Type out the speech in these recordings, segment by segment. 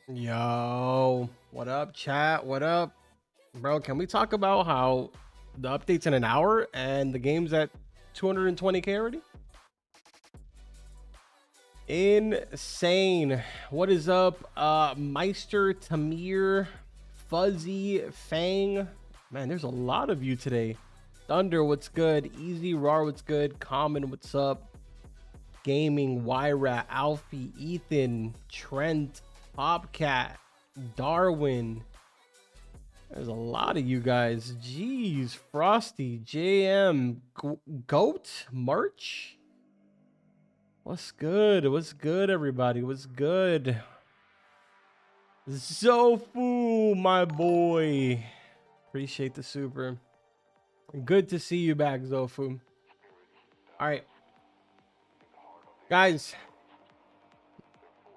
Yo, what up, chat? What up, bro? Can we talk about how the update's in an hour and the game's at 220k already? Insane. What is up, Meister, Tamir, Fuzzy, Fang? Man, there's a lot of you today. Thunder, what's good? Easy, Rar, what's good? Common, what's up? Gaming, Wyra, Alfie, Ethan, Trent, Popcat, Darwin. There's a lot of you guys. Jeez, Frosty, JM, Goat, March. What's good? What's good, everybody? What's good? Zofu, my boy. Appreciate the super. Good to see you back, Zofu. All right. Guys,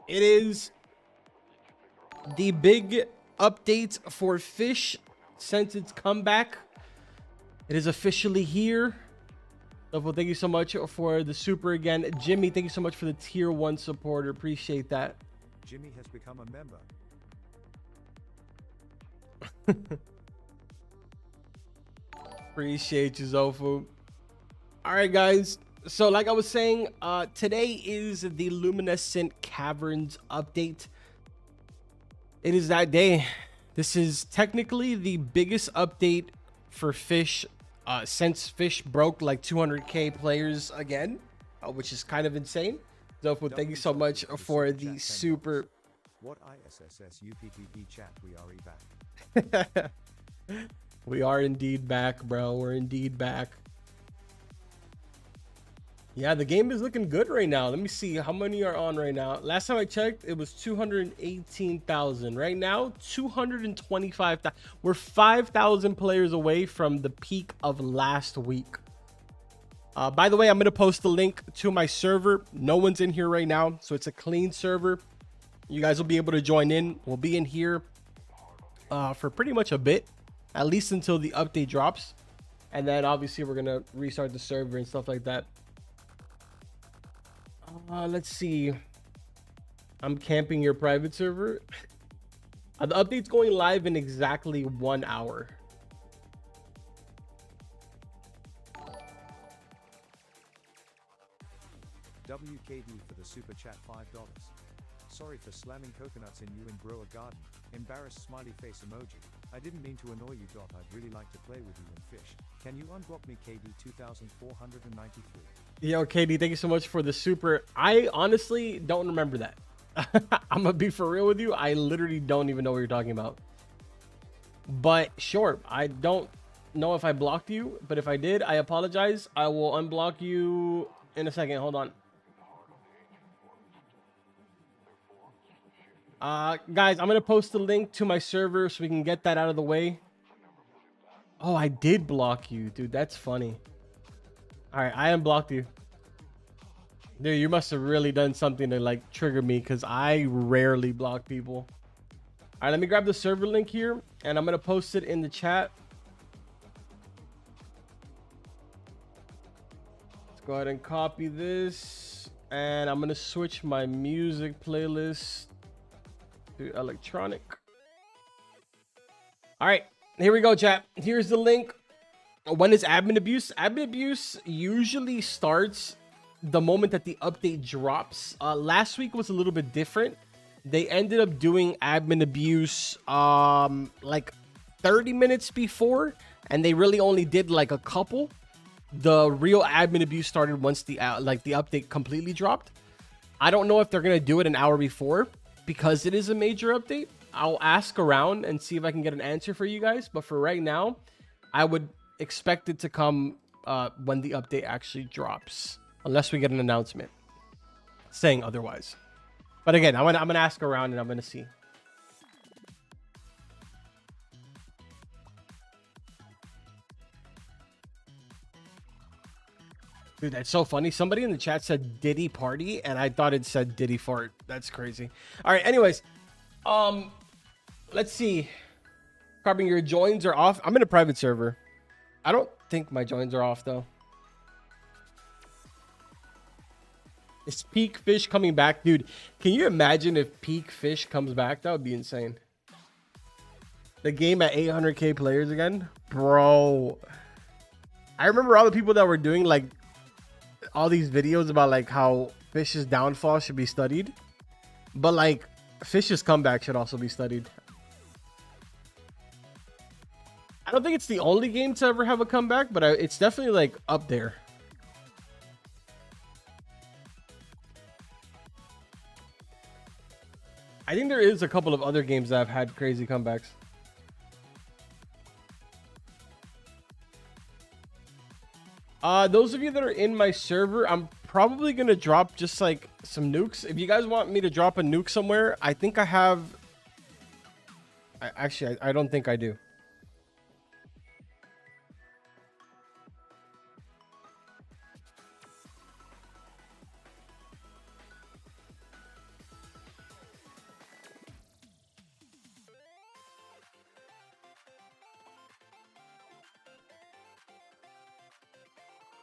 it is the big update for Fish since its comeback. It is officially here. Well, thank you so much for the super again. Jimmy, thank you so much for the tier 1 supporter. Appreciate that. Jimmy has become a member. Appreciate you, Zofu. All right, guys. So like I was saying, today is the Luminescent Caverns update. It is that day. This is technically the biggest update for Fish since Fish broke like 200k players again, which is kind of insane. Zofu, thank you so much for the super. What ISSS UPPB chat, we are back. We are indeed back, bro. We're indeed back. Yeah, the game is looking good right now. Let me see how many are on right now. Last time I checked, it was 218,000. Right now, 225,000. We're 5,000 players away from the peak of last week. By the way, I'm going to post the link to my server. No one's in here right now, so it's a clean server. You guys will be able to join in. We'll be in here for pretty much a bit, at least until the update drops. And then obviously we're going to restart the server and stuff like that. Let's see. I'm camping your private server. The update's going live in exactly 1 hour. WKD for the super chat, $5. Sorry for slamming coconuts in you and grow a garden. Embarrassed smiley face emoji. I didn't mean to annoy you. I'd really like to play with you and Fish. Can you unblock me, KD 2493? Yo, KD, thank you so much for the super. I honestly don't remember that. I'm gonna be for real with you. I literally don't even know what you're talking about. But sure, I don't know if I blocked you, but if I did, I apologize. I will unblock you in a second. Hold on. Guys, I'm gonna post the link to my server so we can get that out of the way. Oh, I did block you, dude. That's funny. All right, I unblocked you. Dude, you must have really done something to like trigger me because I rarely block people. All right, let me grab the server link here and I'm gonna post it in the chat. Let's go ahead and copy this, and I'm gonna switch my music playlist to electronic. All right, here we go, chat. Here's the link. When is admin abuse? Admin abuse usually starts the moment that the update drops. Last week was a little bit different. They ended up doing admin abuse like 30 minutes before, and they really only did like a couple. The real admin abuse started once the update completely dropped. I don't know if they're gonna do it an hour before because it is a major update. I'll ask around and see if I can get an answer for you guys, but for right now, I would expect it to come when the update actually drops, unless we get an announcement saying otherwise. But again, I'm gonna ask around and I'm gonna see. Dude, that's so funny. Somebody in the chat said Diddy party, and I thought it said Diddy fart. That's crazy. All right, anyways, let's see. Carbon, your joins are off. I'm in a private server. I don't think my joins are off though. Is Peak Fish coming back? Dude, can you imagine if Peak Fish comes back? That would be insane. The game at 800k players again? Bro. I remember all the people that were doing like all these videos about like how Fish's downfall should be studied. But like Fish's comeback should also be studied. I don't think it's the only game to ever have a comeback, but it's definitely like up there. I think there is a couple of other games that have had crazy comebacks. Those of you that are in my server, I'm probably going to drop just like some nukes. If you guys want me to drop a nuke somewhere, I think I have... I don't think I do.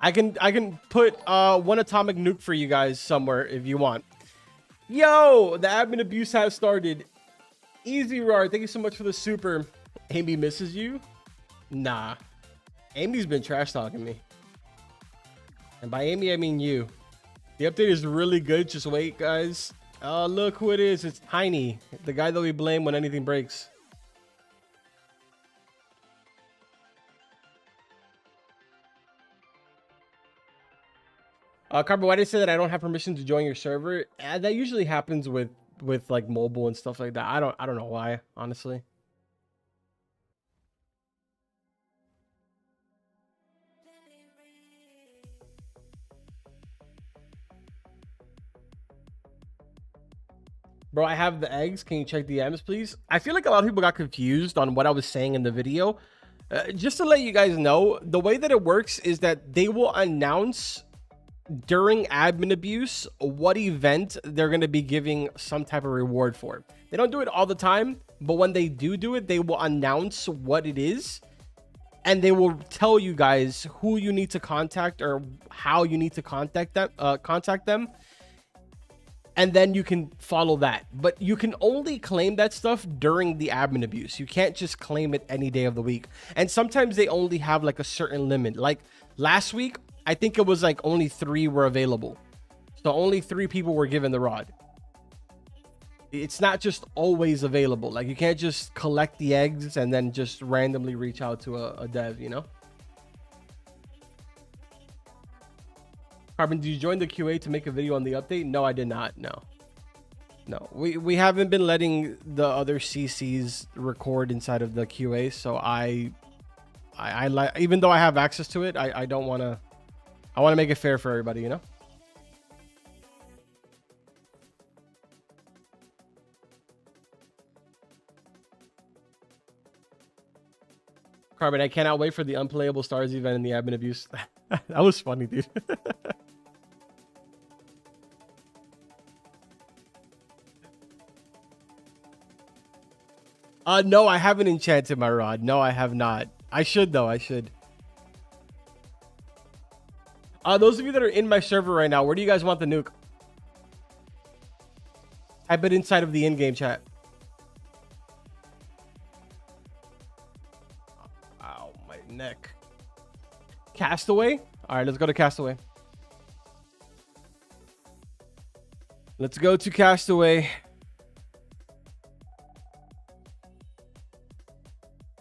I can put one atomic nuke for you guys somewhere if you want. Yo, the admin abuse has started. Easy Rar, thank you so much for the super. Amy misses you? Nah. Amy's been trash talking me. And by Amy, I mean you. The update is really good. Just wait, guys. Oh, look who it is. It's Tiny, the guy that we blame when anything breaks. Carbon, why did I say that I don't have permission to join your server? That usually happens with like mobile and stuff like that. I don't know why, honestly. Bro, I have the eggs. Can you check DMs, please? I feel like a lot of people got confused on what I was saying in the video. Just to let you guys know, the way that it works is that they will announce during admin abuse what event they're going to be giving some type of reward for. They don't do it all the time, but when they do it, they will announce what it is, and they will tell you guys who you need to contact or how you need to contact them, and then you can follow that. But you can only claim that stuff during the admin abuse. You can't just claim it any day of the week. And sometimes they only have like a certain limit. Like last week, I think it was like only 3 were available. So only 3 people were given the rod. It's not just always available. Like you can't just collect the eggs and then just randomly reach out to a dev, you know? Carbon, did you join the QA to make a video on the update? No, I did not. No. We haven't been letting the other CCs record inside of the QA. So I like, even though I have access to it, I don't want to. I want to make it fair for everybody, you know? Carbon, I cannot wait for the Unplayable Stars event in the admin abuse. That was funny, dude. No, I haven't enchanted my rod. No, I have not. I should, though. I should. Those of you that are in my server right now, where do you guys want the nuke? Type it inside of the in-game chat. Ow, my neck. Castaway? All right, let's go to Castaway. Let's go to Castaway.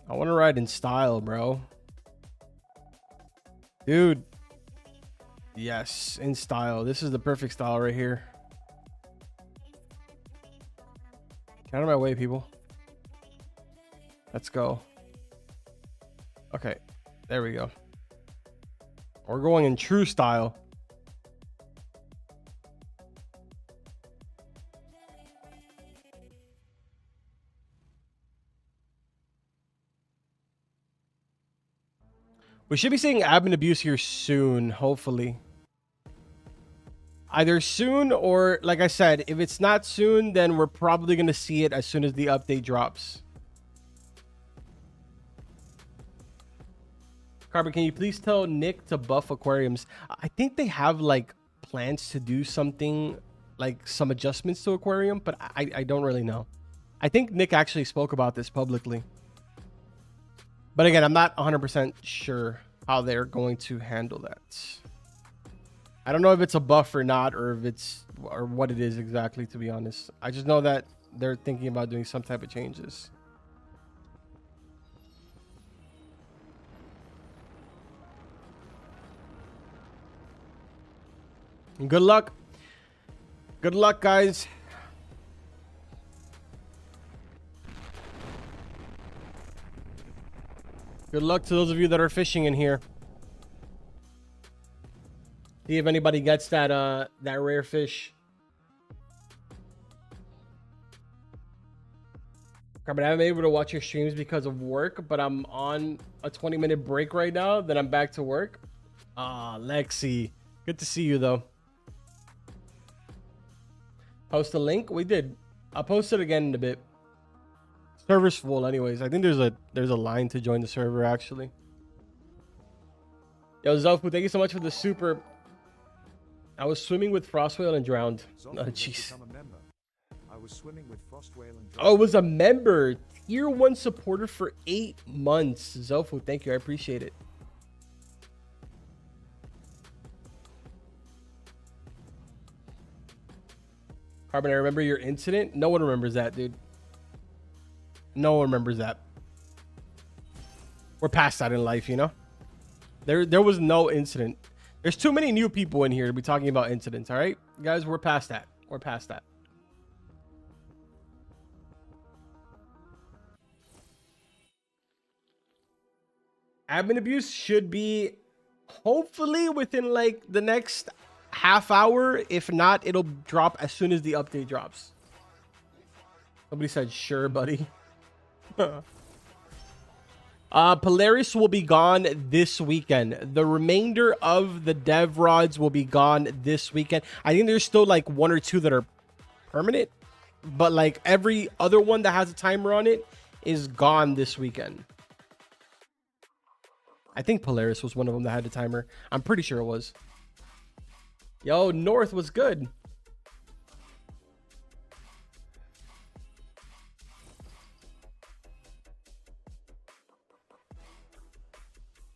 I want to ride in style, bro. Dude. Yes, in style. This is the perfect style right here. Get out of my way, people. Let's go. Okay, there we go. We're going in true style. We should be seeing admin abuse here soon, hopefully. Either soon or, like I said, if it's not soon, then we're probably going to see it as soon as the update drops. Carbon, can you please tell Nick to buff aquariums? I think they have like plans to do something like some adjustments to aquarium, but I don't really know. I think Nick actually spoke about this publicly, but again, I'm not 100% sure how they're going to handle that. I don't know if it's a buff or not, or if it's, or what it is exactly, to be honest. I just know that they're thinking about doing some type of changes. And good luck. Good luck, guys. Good luck to those of you that are fishing in here. See if anybody gets that rare fish. Carbon, I haven't been able to watch your streams because of work, but I'm on a 20-minute break right now. Then I'm back to work. Ah, Lexi. Good to see you, though. Post a link? We did. I'll post it again in a bit. Server's full anyways. I think there's a line to join the server, actually. Yo, Zofu, thank you so much for the super. I was swimming with frost whale and drowned. Oh, jeez. I was swimming with frost whale and drowned. Oh, it was a member. Tier 1 supporter for 8 months. Zofu, thank you. I appreciate it. Carbon, I remember your incident. No one remembers that, dude. No one remembers that. We're past that in life, you know? There was no incident. There's too many new people in here to be talking about incidents, all right? Guys, we're past that. We're past that. Admin abuse should be hopefully within like the next half hour. If not, it'll drop as soon as the update drops. Somebody said, sure, buddy. Polaris will be gone this weekend. The remainder of the dev rods will be gone this weekend. I think there's still like 1 or 2 that are permanent, but like every other one that has a timer on it is gone this weekend. I think Polaris was one of them that had a timer. I'm pretty sure it was. Yo, North was good.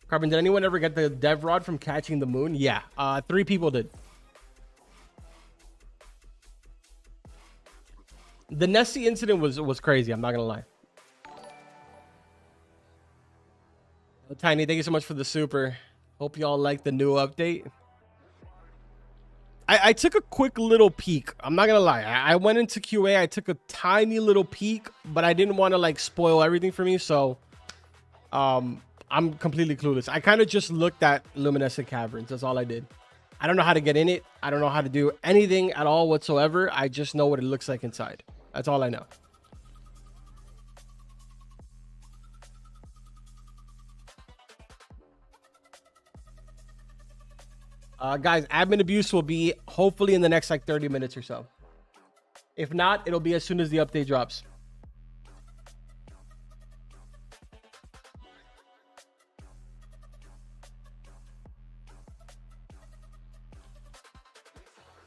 Carbon, did anyone ever get the dev rod from catching the moon? Yeah, 3 people did. The Nessie incident was crazy. I'm not gonna lie. Oh, Tiny, thank you so much for the super. Hope y'all like the new update. I took a quick little peek. I'm not gonna lie. I went into QA. I took a tiny little peek, but I didn't want to like spoil everything for me. So, I'm completely clueless. I kind of just looked at luminescent caverns. That's all I did. I don't know how to get in it. I don't know how to do anything at all whatsoever. I just know what it looks like inside. That's all I know. Guys, admin abuse will be hopefully in the next like 30 minutes or so. If not, it'll be as soon as the update drops.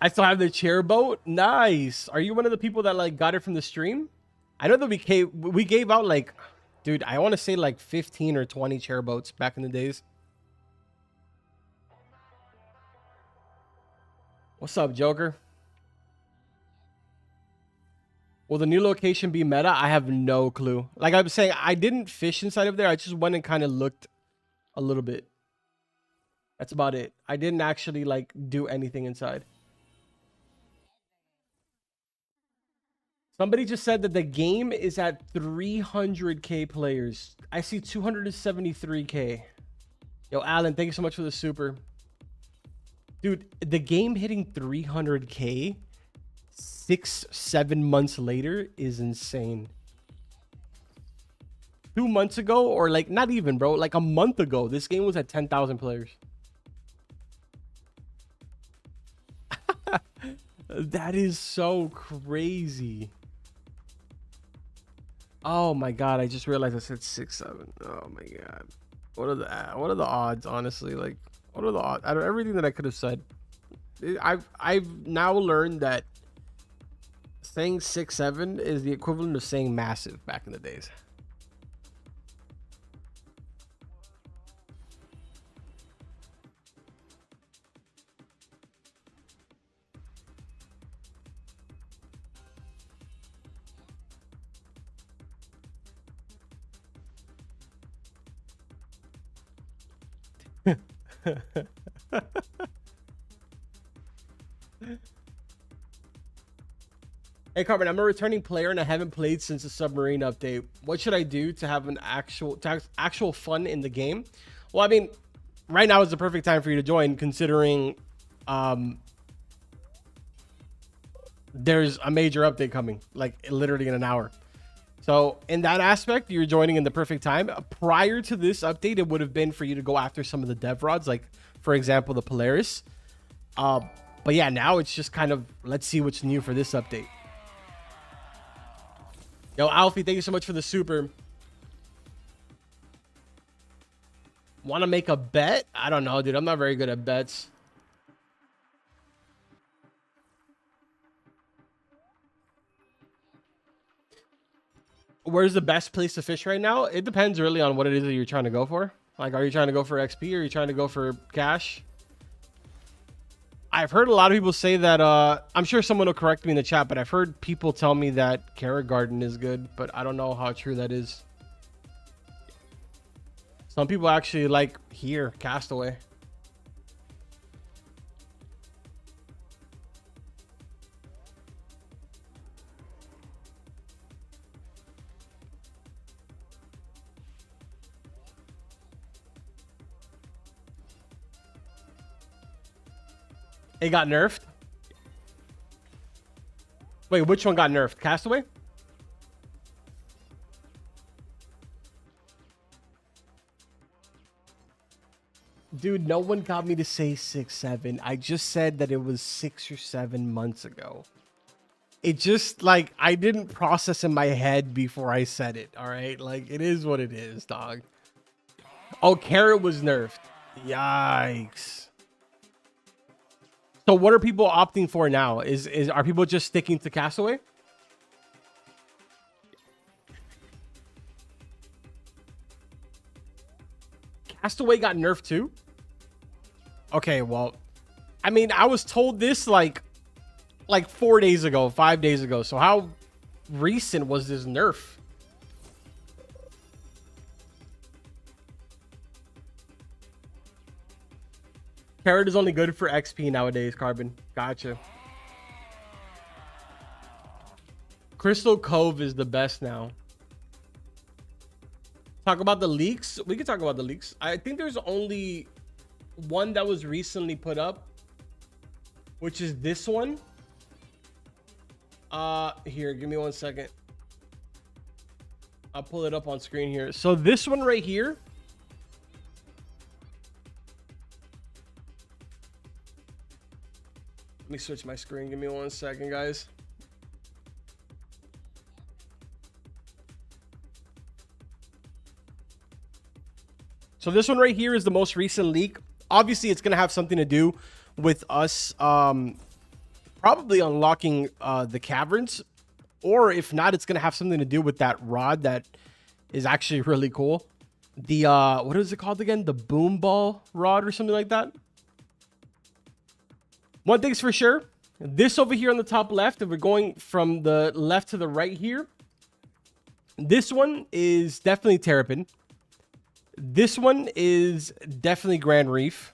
I still have the chair boat. Nice. Are you one of the people that like got it from the stream? I know that we gave out like, dude, I want to say like 15 or 20 chair boats back in the days. What's up, Joker? Will the new location be meta? I have no clue. Like I was saying, I didn't fish inside of there. I just went and kind of looked a little bit. That's about it. I didn't actually like do anything inside. Somebody just said that the game is at 300k players. I see 273k. Yo, Alan, thank you so much for the super. Dude, the game hitting 300k 6-7 months later is insane. 2 months ago, or like not even, bro, like a month ago, this game was at 10,000 players. That is so crazy. Oh my god, I just realized I said 6-7. Oh my god. What are the odds, honestly? Like, what are the odds out of everything that I could have said? I've now learned that saying 6'7" is the equivalent of saying massive back in the days. Hey Carmen, I'm a returning player and I haven't played since the submarine update. What should I do to have actual fun in the game? Well, I mean, right now is the perfect time for you to join, considering there's a major update coming, like literally in an hour. So in that aspect, you're joining in the perfect time. Prior to this update, it would have been for you to go after some of the dev rods, like for example, the Polaris. But yeah, now it's just kind of, let's see what's new for this update. Yo, Alfie, thank you so much for the super. Want to make a bet? I don't know, dude. I'm not very good at bets. Where's the best place to fish right now? It depends really on what it is that you're trying to go for. Like, are you trying to go for XP or are you trying to go for cash? I've heard a lot of people say that, I'm sure someone will correct me in the chat, but I've heard people tell me that Carrot Garden is good, but I don't know how true that is. Some people actually like here, Castaway. It got nerfed? Wait, which one got nerfed? Castaway? Dude, no one got me to say 6'7". I just said that it was 6 or 7 months ago. It just, like, I didn't process in my head before I said it, all right? Like, it is what it is, dog. Oh, Carrot was nerfed. Yikes. So what are people opting for now? Are people just sticking to Castaway? Castaway got nerfed too? Okay, well, I mean, I was told this like 4 days ago, 5 days ago. So how recent was this nerf? Carrot is only good for XP nowadays, Carbon. Gotcha. Crystal Cove is the best now. Talk about the leaks. We can talk about the leaks. I think there's only one that was recently put up, which is this one. Here, give me 1 second. I'll pull it up on screen here. So this one right here. Let me switch my screen. Give me 1 second, guys. So this one right here is the most recent leak. Obviously, it's going to have something to do with us probably unlocking the caverns. Or if not, it's going to have something to do with that rod that is actually really cool. The, what is it called again? The boom ball rod or something like that. One thing's for sure, this over here on the top left, if we're going from the left to the right here, this one is definitely Terrapin. This one is definitely Grand Reef.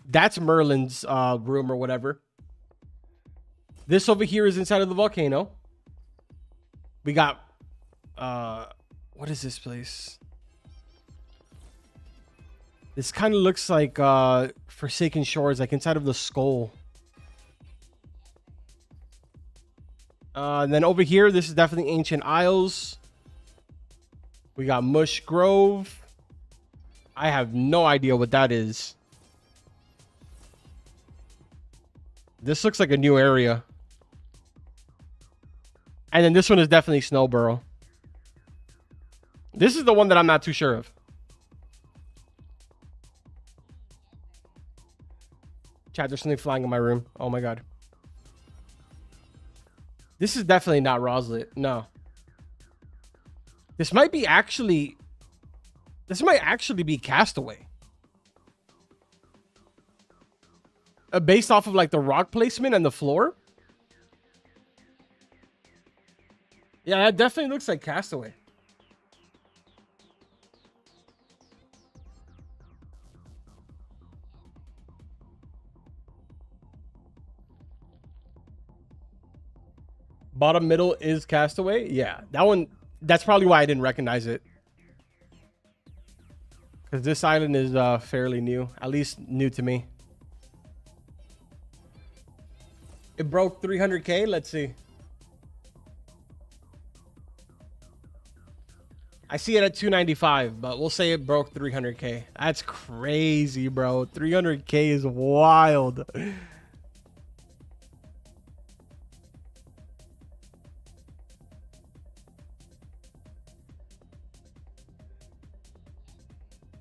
That's Merlin's room or whatever. This over here is inside of the volcano. We got, what is this place? This kind of looks like Forsaken Shores, like inside of the skull. And then over here, this is definitely Ancient Isles. We got Mush Grove. I have no idea what that is. This looks like a new area. And then this one is definitely Snowburrow. This is the one that I'm not too sure of. Chat, there's something flying in my room. Oh my god. This is definitely not Roslet. No. This might actually be Castaway. Based off of like the rock placement and the floor. Yeah, that definitely looks like Castaway. Bottom middle is Castaway. Yeah, that one. That's probably why I didn't recognize it. Because this island is fairly new. At least new to me. It broke 300K. Let's see. I see it at 295, but we'll say it broke 300K. That's crazy, bro. 300K is wild.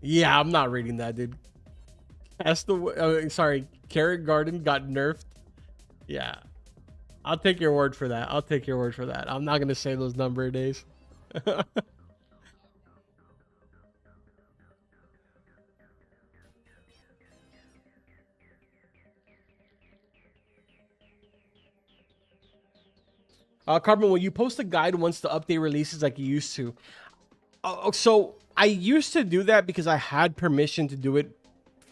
Yeah, I'm not reading that, dude. Sorry, Carrot Garden got nerfed. Yeah. I'll take your word for that. I'll take your word for that. I'm not going to say those number of days. Carbon, will you post a guide once the update releases like you used to? So I used to do that because I had permission to do it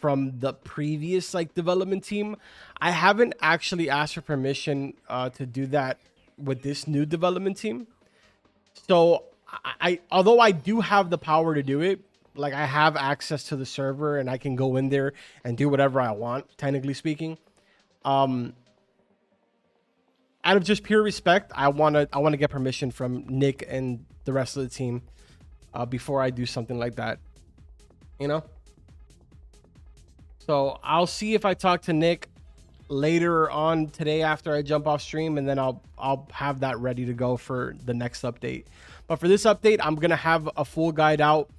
from the previous like development team. I haven't actually asked for permission to do that with this new development team. So although I do have the power to do it, like I have access to the server and I can go in there and do whatever I want, technically speaking. Out of just pure respect, I want to get permission from Nick and the rest of the team before I do something like that, you know? So I'll see if I talk to Nick later on today after I jump off stream, and then I'll have that ready to go for the next update. But for this update, I'm going to have a full guide out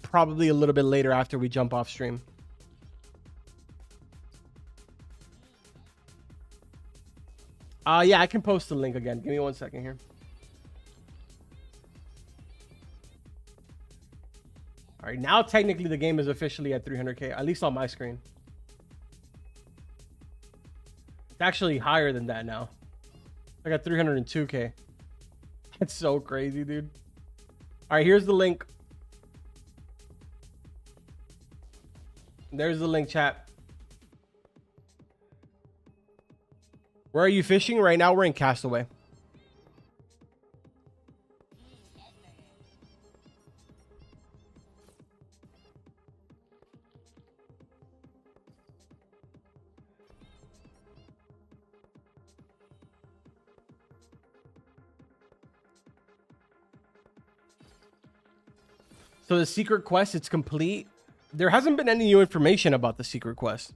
probably a little bit later after we jump off stream. Yeah, I can post the link again. Give me 1 second here. All right, now technically the game is officially at 300K, at least on my screen. It's actually higher than that now. I got 302K. That's so crazy, dude. All right, here's the link. There's the link, chat. Where are you fishing? Right now, we're in Castaway. So the secret quest, it's complete. There hasn't been any new information about the secret quest.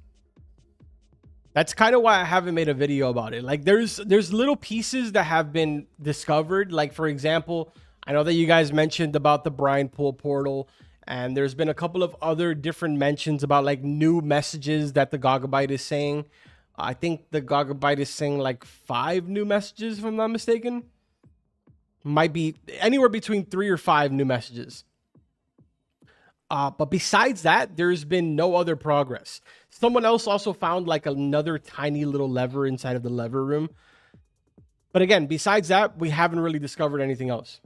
That's kind of why I haven't made a video about it. Like there's little pieces that have been discovered. Like for example, I know that you guys mentioned about the brine pool portal, and there's been a couple of other different mentions about like new messages that the Gogabite is saying. I think the Gogabite is saying like 5 new messages, if I'm not mistaken. Might be anywhere between 3 or 5 new messages. But besides that, there's been no other progress. Someone else also found like another tiny little lever inside of the lever room. But again, besides that, we haven't really discovered anything else.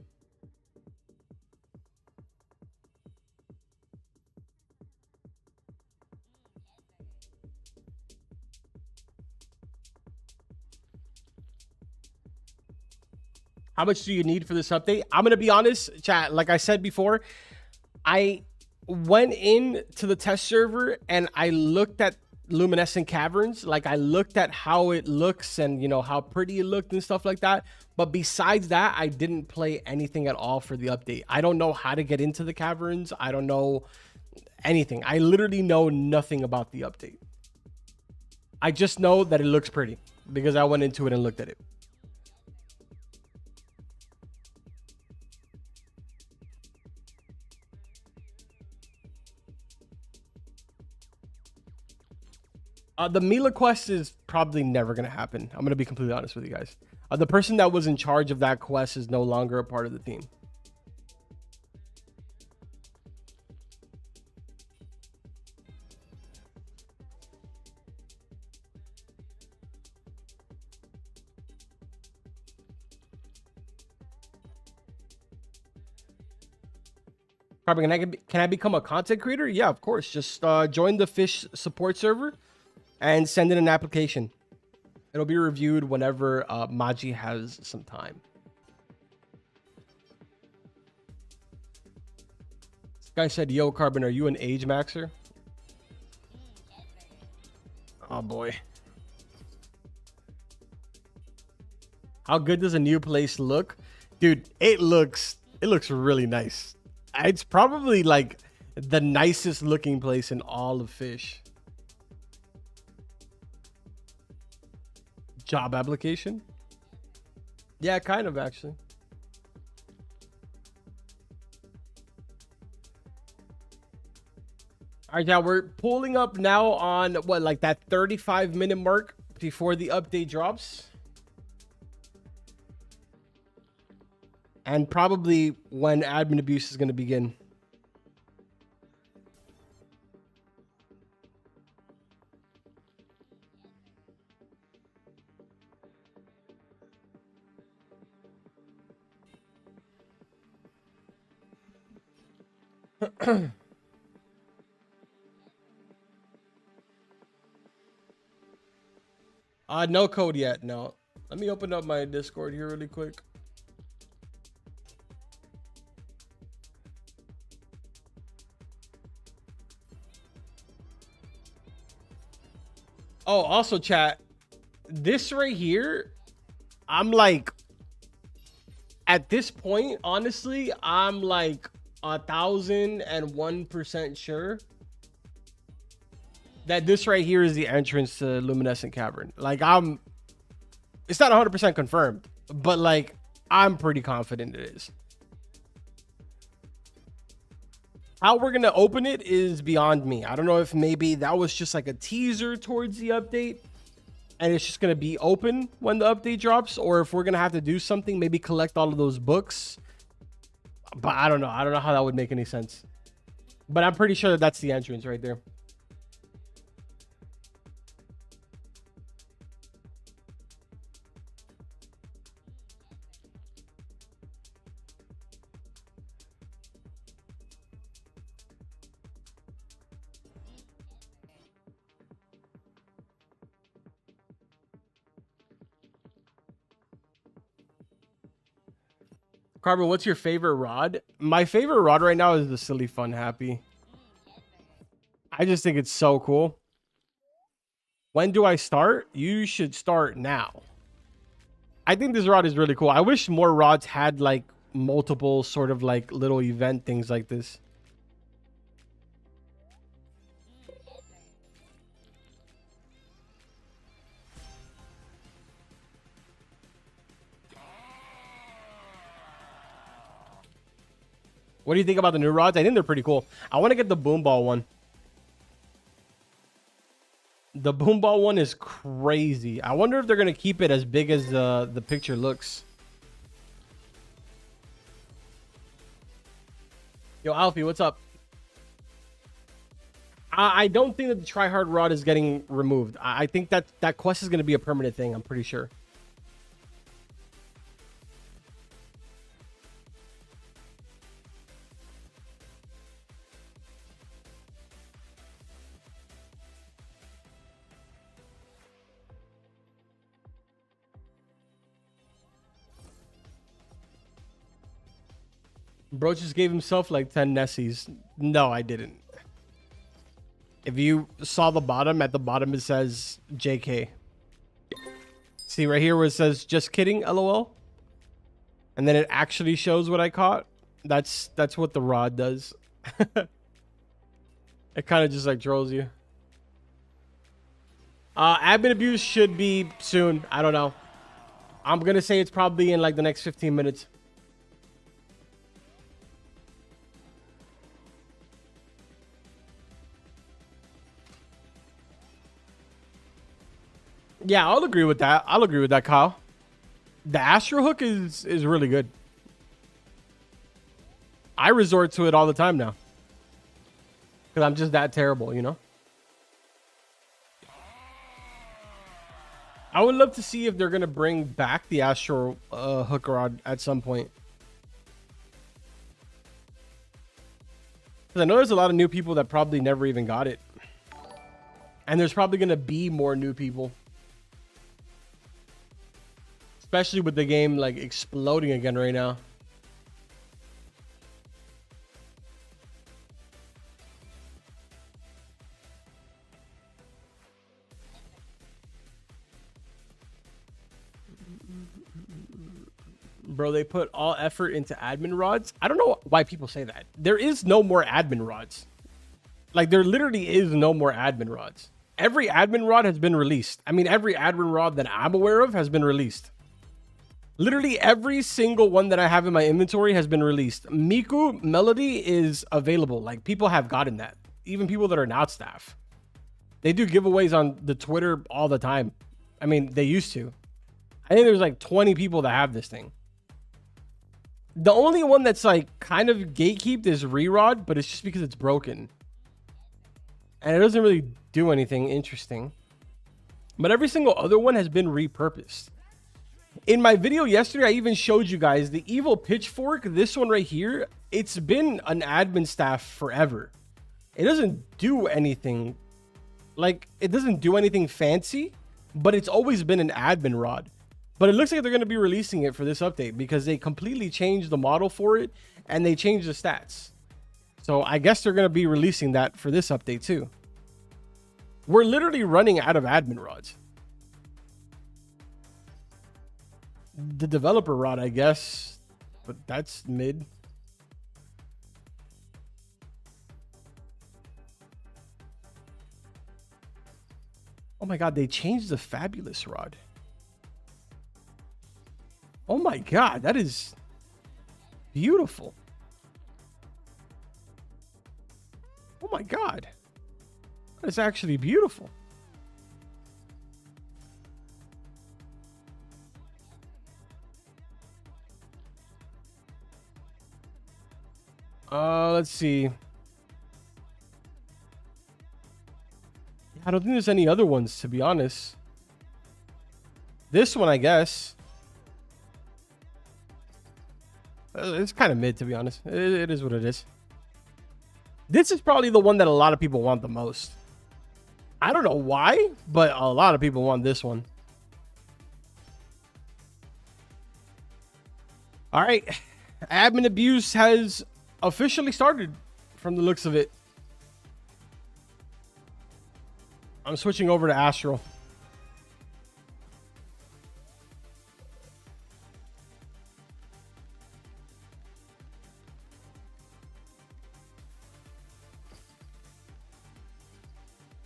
How much do you need for this update? I'm going to be honest, chat. Like I said before, I went in to the test server and I looked at Luminescent Caverns. Like I looked at how it looks and, you know, how pretty it looked and stuff like that. But besides that, I didn't play anything at all for the update. I don't know how to get into the caverns. I don't know anything. I literally know nothing about the update. I just know that it looks pretty because I went into it and looked at it. The Mila quest is probably never gonna happen. I'm gonna be completely honest with you guys. The person that was in charge of that quest is no longer a part of the team. Probably can I become a content creator? Yeah, of course. Just join the Fish support server and send in an application. It'll be reviewed whenever Maji has some time. This guy said, "Yo, Carbon, are you an age maxer?" Oh boy. How good does a new place look? Dude, it looks really nice. It's probably like the nicest looking place in all of Fish. Job application? Yeah, kind of actually. All right, now we're pulling up now on what, like that 35-minute mark before the update drops. And probably when admin abuse is going to begin. No code yet. No. Let me open up my Discord here really quick. Oh, also chat, this right here, I'm like, at this point, honestly, I'm like 1,001% sure that this right here is the entrance to Luminescent Cavern. Like, it's not 100% confirmed, but like, I'm pretty confident it is. How we're going to open it is beyond me. I don't know if maybe that was just like a teaser towards the update and it's just going to be open when the update drops, or if we're going to have to do something, maybe collect all of those books. But I don't know. I don't know how that would make any sense. But I'm pretty sure that that's the entrance right there. Carbon, what's your favorite rod? My favorite rod right now is the Silly Fun Happy. I just think it's so cool. When do I start? You should start now. I think this rod is really cool. I wish more rods had like multiple sort of like little event things like this. What do you think about the new rods? I think they're pretty cool. I want to get the boom ball one. The boom ball one is crazy. I wonder if they're going to keep it as big as the picture looks. Yo, Alfie, what's up? I don't think that the tryhard rod is getting removed. I think that quest is going to be a permanent thing. I'm pretty sure. Bro just gave himself like 10 Nessies. No, I didn't. If you saw the bottom, at the bottom it says JK. See right here where it says just kidding, LOL. And then it actually shows what I caught. That's what the rod does. It kind of just like trolls you. Admin abuse should be soon. I don't know. I'm gonna say it's probably in like the next 15 minutes. Yeah, I'll agree with that. I'll agree with that, Kyle. The Astro Hook is really good. I resort to it all the time now. Because I'm just that terrible, you know? I would love to see if they're going to bring back the Astro Hook Rod at some point. Because I know there's a lot of new people that probably never even got it. And there's probably going to be more new people. Especially with the game like exploding again right now. Bro, they put all effort into admin rods. I don't know why people say that. There is no more admin rods. Like, there literally is no more admin rods. Every admin rod has been released. I mean, every admin rod that I'm aware of has been released. Literally every single one that I have in my inventory has been released. Miku Melody is available. Like, people have gotten that. Even people that are not staff. They do giveaways on the Twitter all the time. I mean, they used to. I think there's like 20 people that have this thing. The only one that's like kind of gatekeeped is Rerod, but it's just because it's broken. And it doesn't really do anything interesting. But every single other one has been repurposed. In my video yesterday, I even showed you guys the evil pitchfork. This one right here, it's been an admin staff forever. It doesn't do anything. Like, it doesn't do anything fancy, but it's always been an admin rod. But it looks like they're going to be releasing it for this update because they completely changed the model for it and they changed the stats. So I guess they're going to be releasing that for this update too. We're literally running out of admin rods. The developer rod, I guess, but that's mid. Oh my God, they changed the fabulous rod. Oh my God, that is beautiful. Oh my God. That is actually beautiful. Let's see. I don't think there's any other ones, to be honest. This one, I guess. It's kind of mid, to be honest. It is what it is. This is probably the one that a lot of people want the most. I don't know why, but a lot of people want this one. All right. Admin abuse has officially started from the looks of it. I'm switching over to Astral.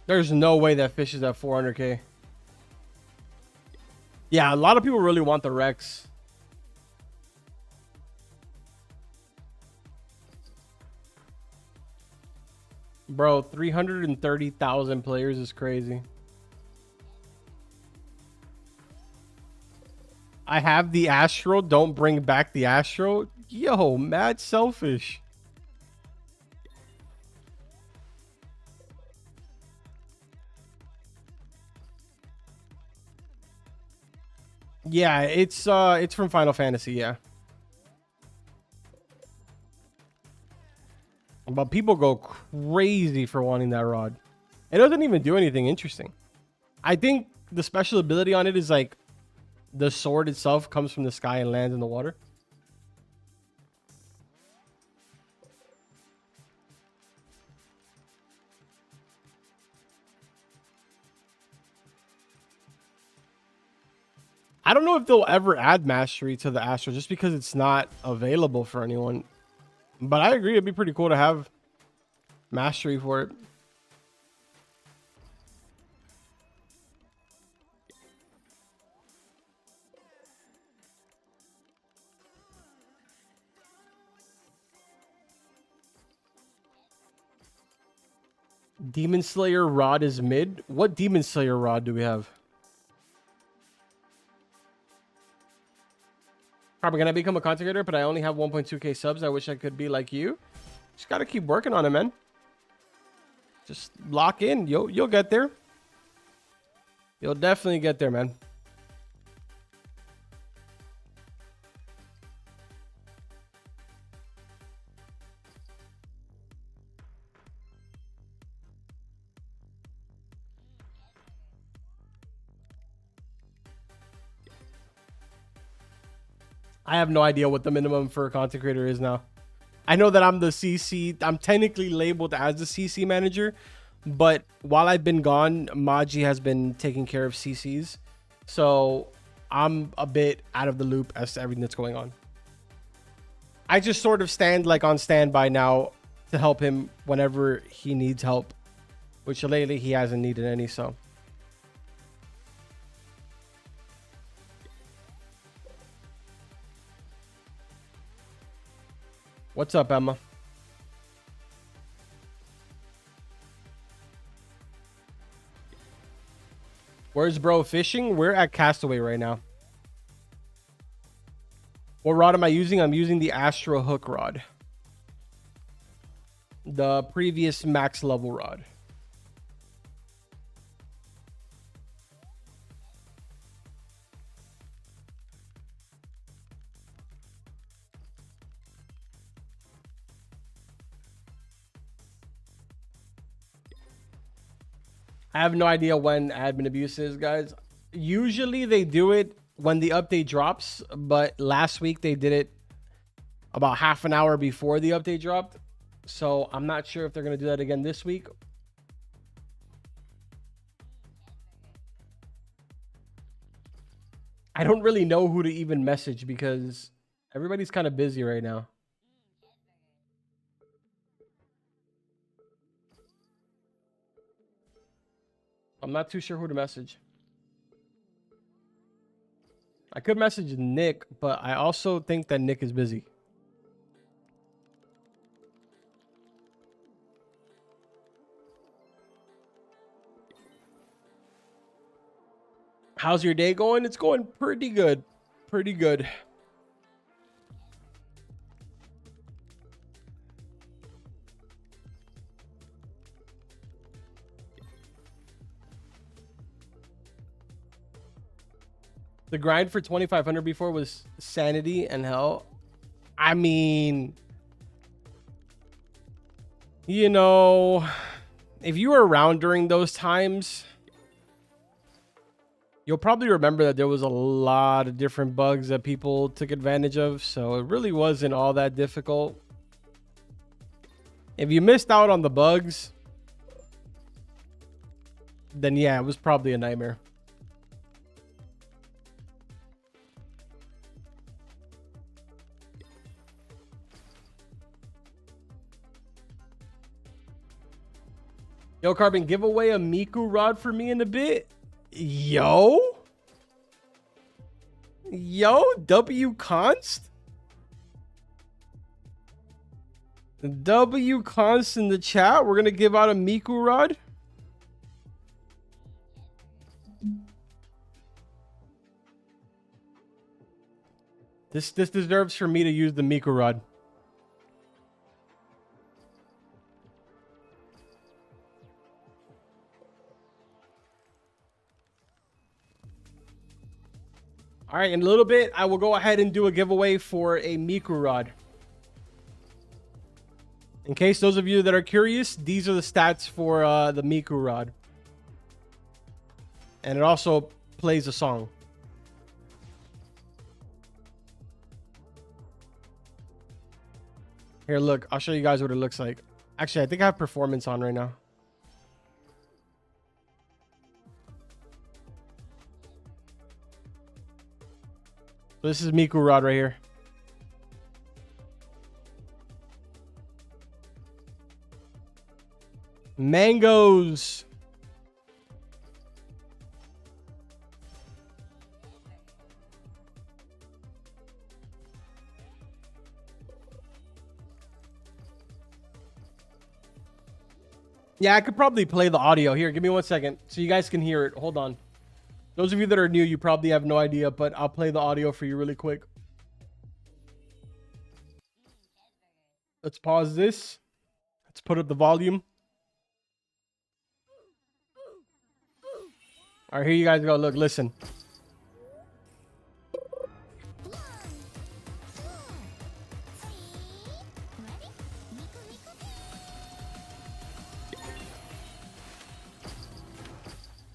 There's no way that fish is at 400k. Yeah, a lot of people really want the Rex. Bro, 330,000 players is crazy. I have the Astro. Don't bring back the Astro. Yo, mad selfish. Yeah, it's from Final Fantasy, yeah. But people go crazy for wanting that rod. It doesn't even do anything interesting. I think the special ability on it is like the sword itself comes from the sky and lands in the water. I don't know if they'll ever add mastery to the Astro just because it's not available for anyone. But I agree, it'd be pretty cool to have mastery for it. Demon Slayer rod is mid. What Demon Slayer rod do we have? Probably gonna become a content creator, but I only have 1.2k subs. I wish I could be like you. Just gotta keep working on it, man. Just lock in. You'll get there. You'll definitely get there, man. I have no idea what the minimum for a content creator is now. I know that I'm the CC. I'm technically labeled as the CC manager, but while I've been gone, Maji has been taking care of CCs. So I'm a bit out of the loop as to everything that's going on. I just sort of stand like on standby now to help him whenever he needs help, which lately he hasn't needed any, so. What's up, Emma? Where's bro fishing? We're at Castaway right now. What rod am I using? I'm using the Astro hook rod. The previous max level rod. I have no idea when admin abuse is, guys. Usually they do it when the update drops, but last week they did it about half an hour before the update dropped. So I'm not sure if they're going to do that again this week. I don't really know who to even message because everybody's kind of busy right now. I'm not too sure who to message. I could message Nick, but I also think that Nick is busy. How's your day going? It's going pretty good. Pretty good. The grind for 2,500 before was sanity and hell. I mean, you know, if you were around during those times, you'll probably remember that there was a lot of different bugs that people took advantage of. So it really wasn't all that difficult. If you missed out on the bugs, then yeah, it was probably a nightmare. Yo, Carbon, give away a Miku rod for me in a bit. Yo, W Const? W Const in the chat. We're going to give out a Miku rod. This deserves for me to use the Miku rod. All right, in a little bit, I will go ahead and do a giveaway for a Miku rod. In case those of you that are curious, these are the stats for the Miku rod. And it also plays a song. Here, look, I'll show you guys what it looks like. Actually, I think I have performance on right now. So this is Miku rod right here. Mangoes. Yeah, I could probably play the audio. Here, give me 1 second so you guys can hear it. Hold on. Those of you that are new, you probably have no idea, but I'll play the audio for you really quick. Let's pause this. Let's put up the volume. All right, here you guys go. Look, listen.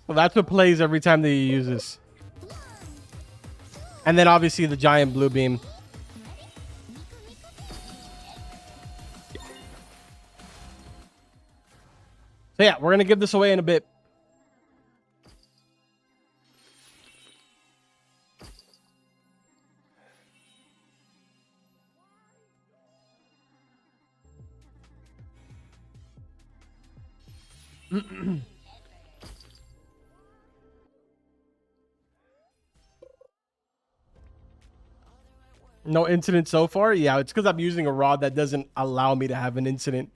Well, that's what plays every time that you use this. And then obviously the giant blue beam. So yeah, we're going to give this away in a bit. No incident so far? Yeah, it's because I'm using a rod that doesn't allow me to have an incident.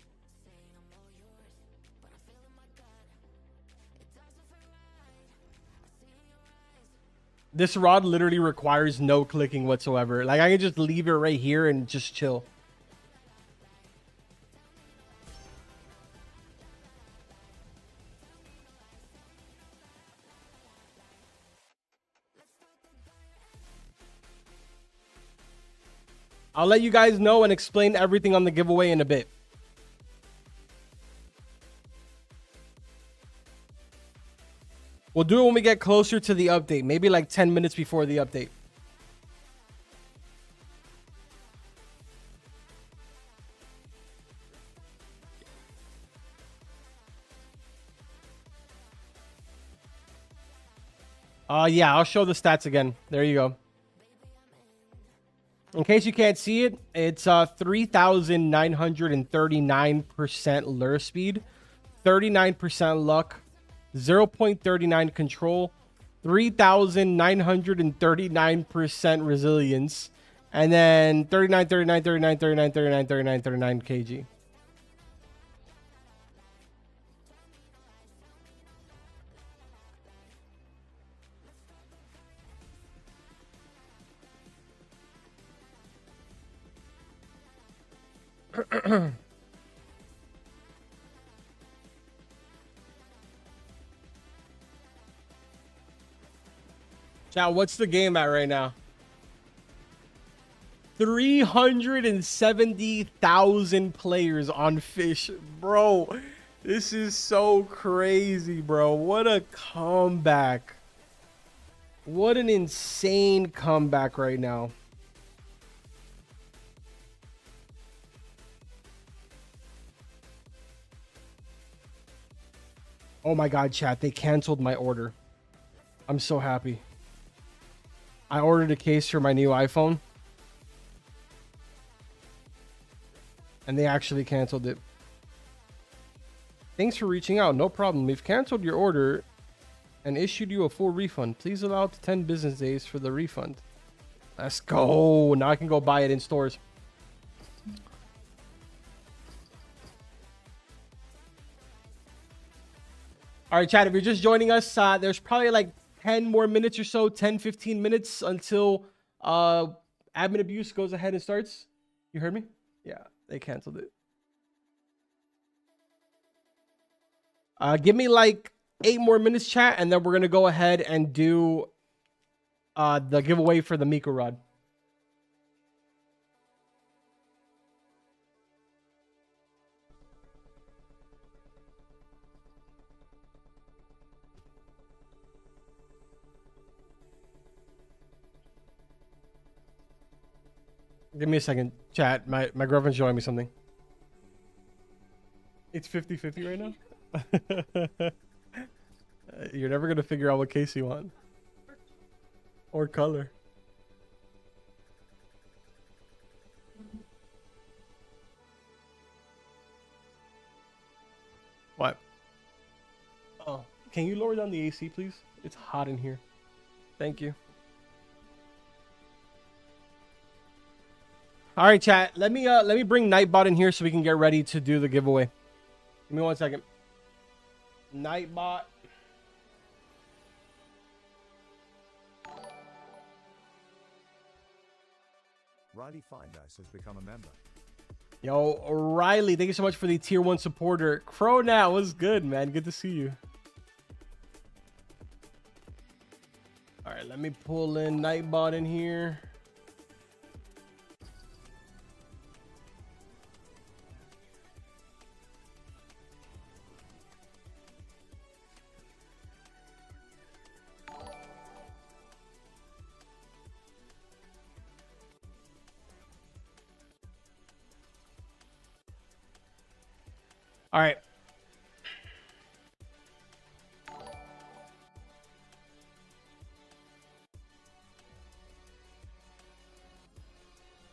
This rod literally requires no clicking whatsoever. Like, I can just leave it right here and just chill. I'll let you guys know and explain everything on the giveaway in a bit. We'll do it when we get closer to the update. Maybe like 10 minutes before the update. Yeah, I'll show the stats again. There you go. In case you can't see it, it's 3,939% lure speed, 39% luck, 0.39 control, 3,939% resilience, and then 39, 39, 39, 39, 39, 39, 39 kg. Chat, what's the game at right now? 370,000 players on Fish. Bro, this is so crazy, bro. What a comeback. What an insane comeback right now. Oh my god, chat, they canceled my order. I'm so happy. I ordered a case for my new iPhone. And they actually canceled it. Thanks for reaching out. No problem. We've canceled your order and issued you a full refund. Please allow up to 10 business days for the refund. Let's go. Now I can go buy it in stores. All right, chat, if you're just joining us, there's probably like 10 more minutes or so, 10, 15 minutes until admin abuse goes ahead and starts. You heard me? Yeah, they canceled it. Give me like 8 more minutes, chat, and then we're going to go ahead and do the giveaway for the Miku rod. Give me a second, chat. My girlfriend's showing me something. It's 50-50 right now? You're never going to figure out what case you want. Or color. What? Oh, can you lower down the AC, please? It's hot in here. Thank you. All right, chat. Let me bring Nightbot in here so we can get ready to do the giveaway. Give me 1 second. Nightbot. Riley Fine Dice has become a member. Yo, Riley, thank you so much for the tier 1 supporter. Cronat, what's good, man? Good to see you. All right, let me pull in Nightbot in here. All right.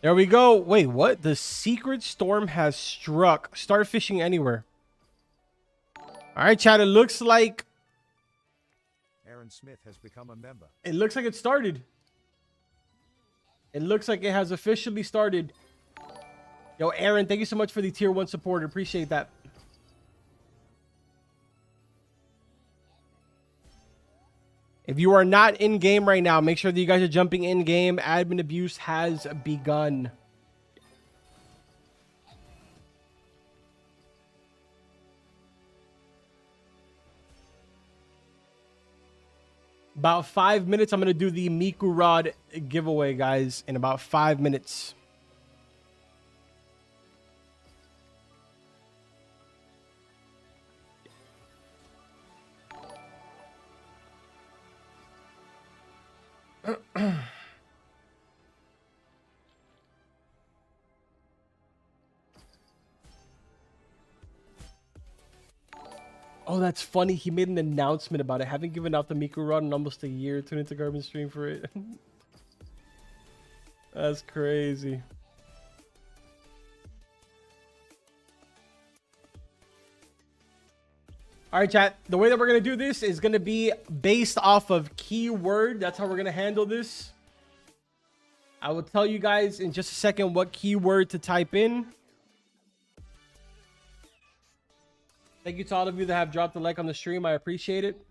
There we go. Wait, what? The secret storm has struck. Start fishing anywhere. All right, chat. It looks like Aaron Smith has become a member. it looks like it started. It looks like it has officially started. Yo, Aaron, thank you so much for the tier 1 support. Appreciate that. If you are not in game right now, make sure that you guys are jumping in game. Admin abuse has begun. About 5 minutes, I'm going to do the Miku rod giveaway, guys, in about 5 minutes. Oh, that's funny. He made an announcement about it. Haven't given out the Miku rod in almost a year. Tune into Garbage stream for it. That's crazy. All right, chat. The way that we're going to do this is going to be based off of keyword. That's how we're going to handle this. I will tell you guys in just a second what keyword to type in. Thank you to all of you that have dropped a like on the stream. I appreciate it.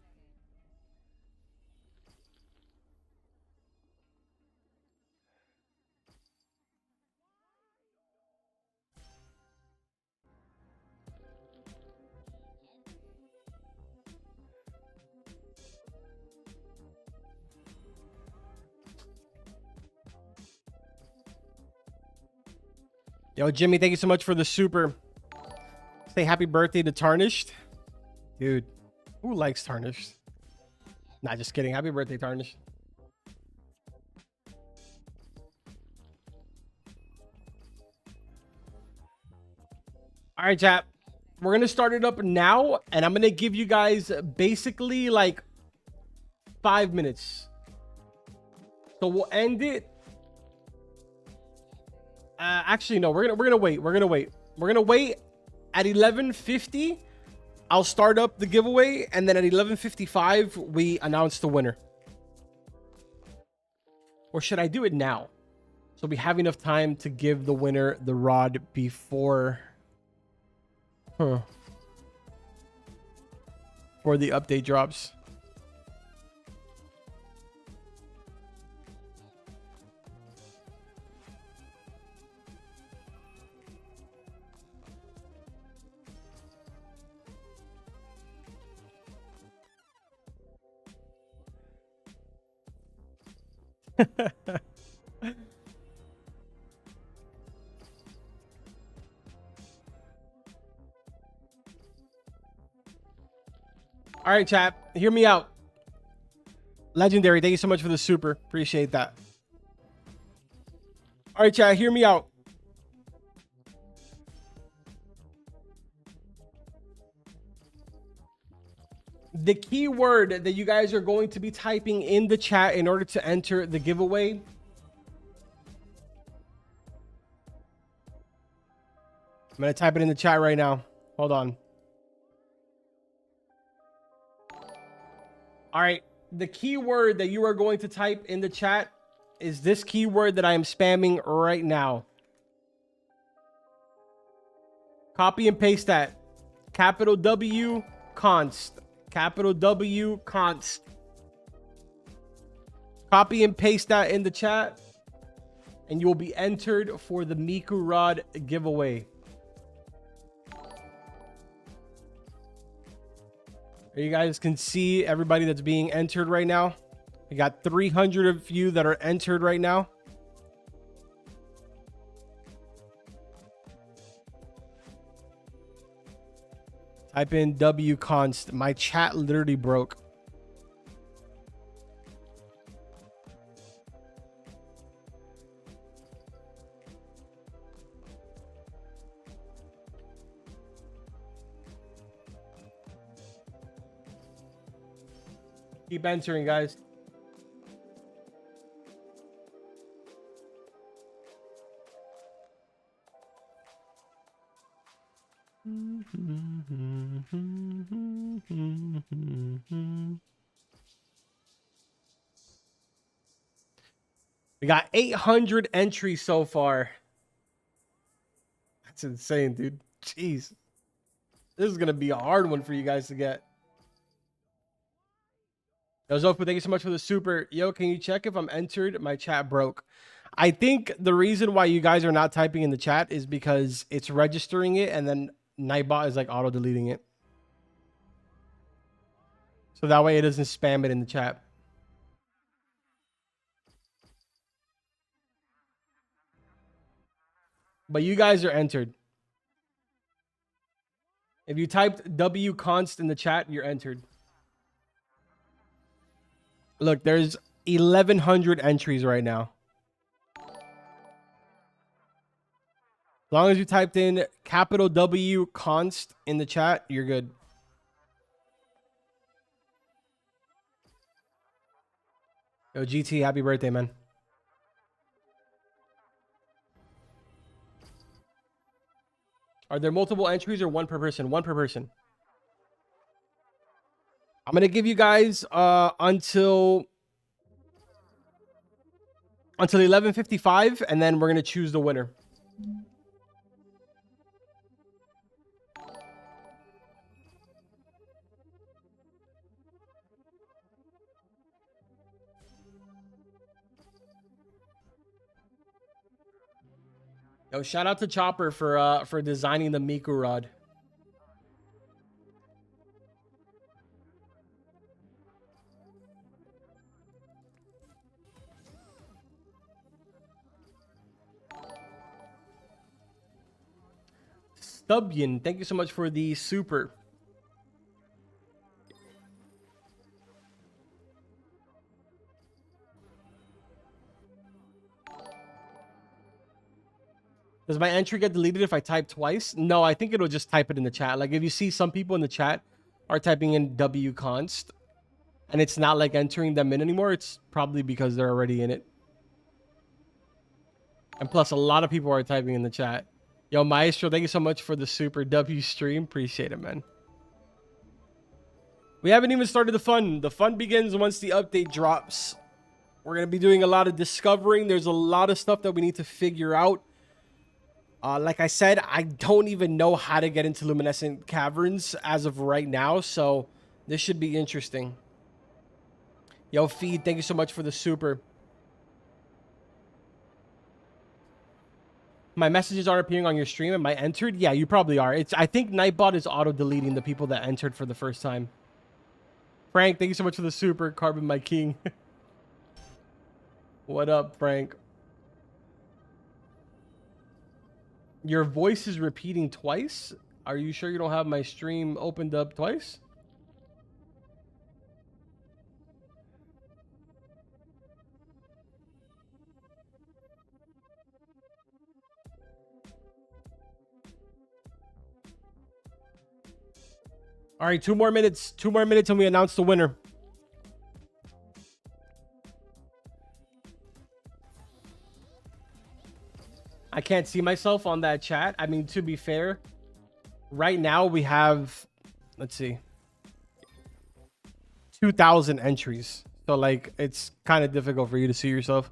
Yo, Jimmy, thank you so much for the super. Say happy birthday to Tarnished. Dude, who likes Tarnished? Nah, just kidding. Happy birthday, Tarnished. All right, chat. We're going to start it up now, and I'm going to give you guys basically like 5 minutes. So we'll end it. Actually, no, we're gonna wait. We're gonna wait at 11:50. I'll start up the giveaway, and then at 11:55 we announce the winner. Or should I do it now, so we have enough time to give the winner the rod before? Before the update drops. All right, chat. Hear me out. Legendary, thank you so much for the super. Appreciate that. All right, chat. Hear me out. The keyword that you guys are going to be typing in the chat in order to enter the giveaway . I'm going to type it in the chat right now. Hold on. All right. The keyword that you are going to type in the chat is this keyword that I am spamming right now. Copy and paste that. Capital W, const. Capital W, const. Copy and paste that in the chat. and you will be entered for the Miku rod giveaway. You guys can see everybody that's being entered right now. We got 300 of you that are entered right now. Type in W const. My chat literally broke. Keep entering, guys. We got 800 entries so far. That's insane, dude. Jeez. This is going to be a hard one for you guys to get. Yo, Zofu, thank you so much for the super. Yo, can you check if I'm entered? My chat broke. I think the reason why you guys are not typing in the chat is because it's registering it and then Nightbot is like auto deleting it. So that way it doesn't spam it in the chat. But you guys are entered. If you typed W const in the chat, you're entered. Look, there's 1,100 entries right now. As long as you typed in capital W const in the chat, you're good. Yo, GT, happy birthday, man. Are there multiple entries or one per person? One per person. I'm going to give you guys until 11:55, and then we're going to choose the winner. Yo, shout out to Chopper for designing the Miku rod. Stubbian, thank you so much for the super. Does my entry get deleted if I type twice? No, I think it'll just type it in the chat. Like if you see some people in the chat are typing in W const and it's not like entering them in anymore, it's probably because they're already in it. And plus, a lot of people are typing in the chat. Yo, Maestro, thank you so much for the super W stream. Appreciate it, man. We haven't even started the fun. The fun begins once the update drops. We're going to be doing a lot of discovering. There's a lot of stuff that we need to figure out. Like I said, I don't even know how to get into luminescent caverns as of right now. So this should be interesting. Yo, Feed, thank you so much for the super. My messages are appearing on your stream. Am I entered? Yeah, you probably are. I think Nightbot is auto-deleting the people that entered for the first time. Frank, thank you so much for the super. Carbon, my king. What up, Frank? Your voice is repeating twice? Are you sure you don't have my stream opened up twice? All right, 2 more minutes. 2 more minutes and we announce the winner. I can't see myself on that chat. I mean, to be fair, right now we have, let's see, 2,000 entries. So, like, it's kind of difficult for you to see yourself.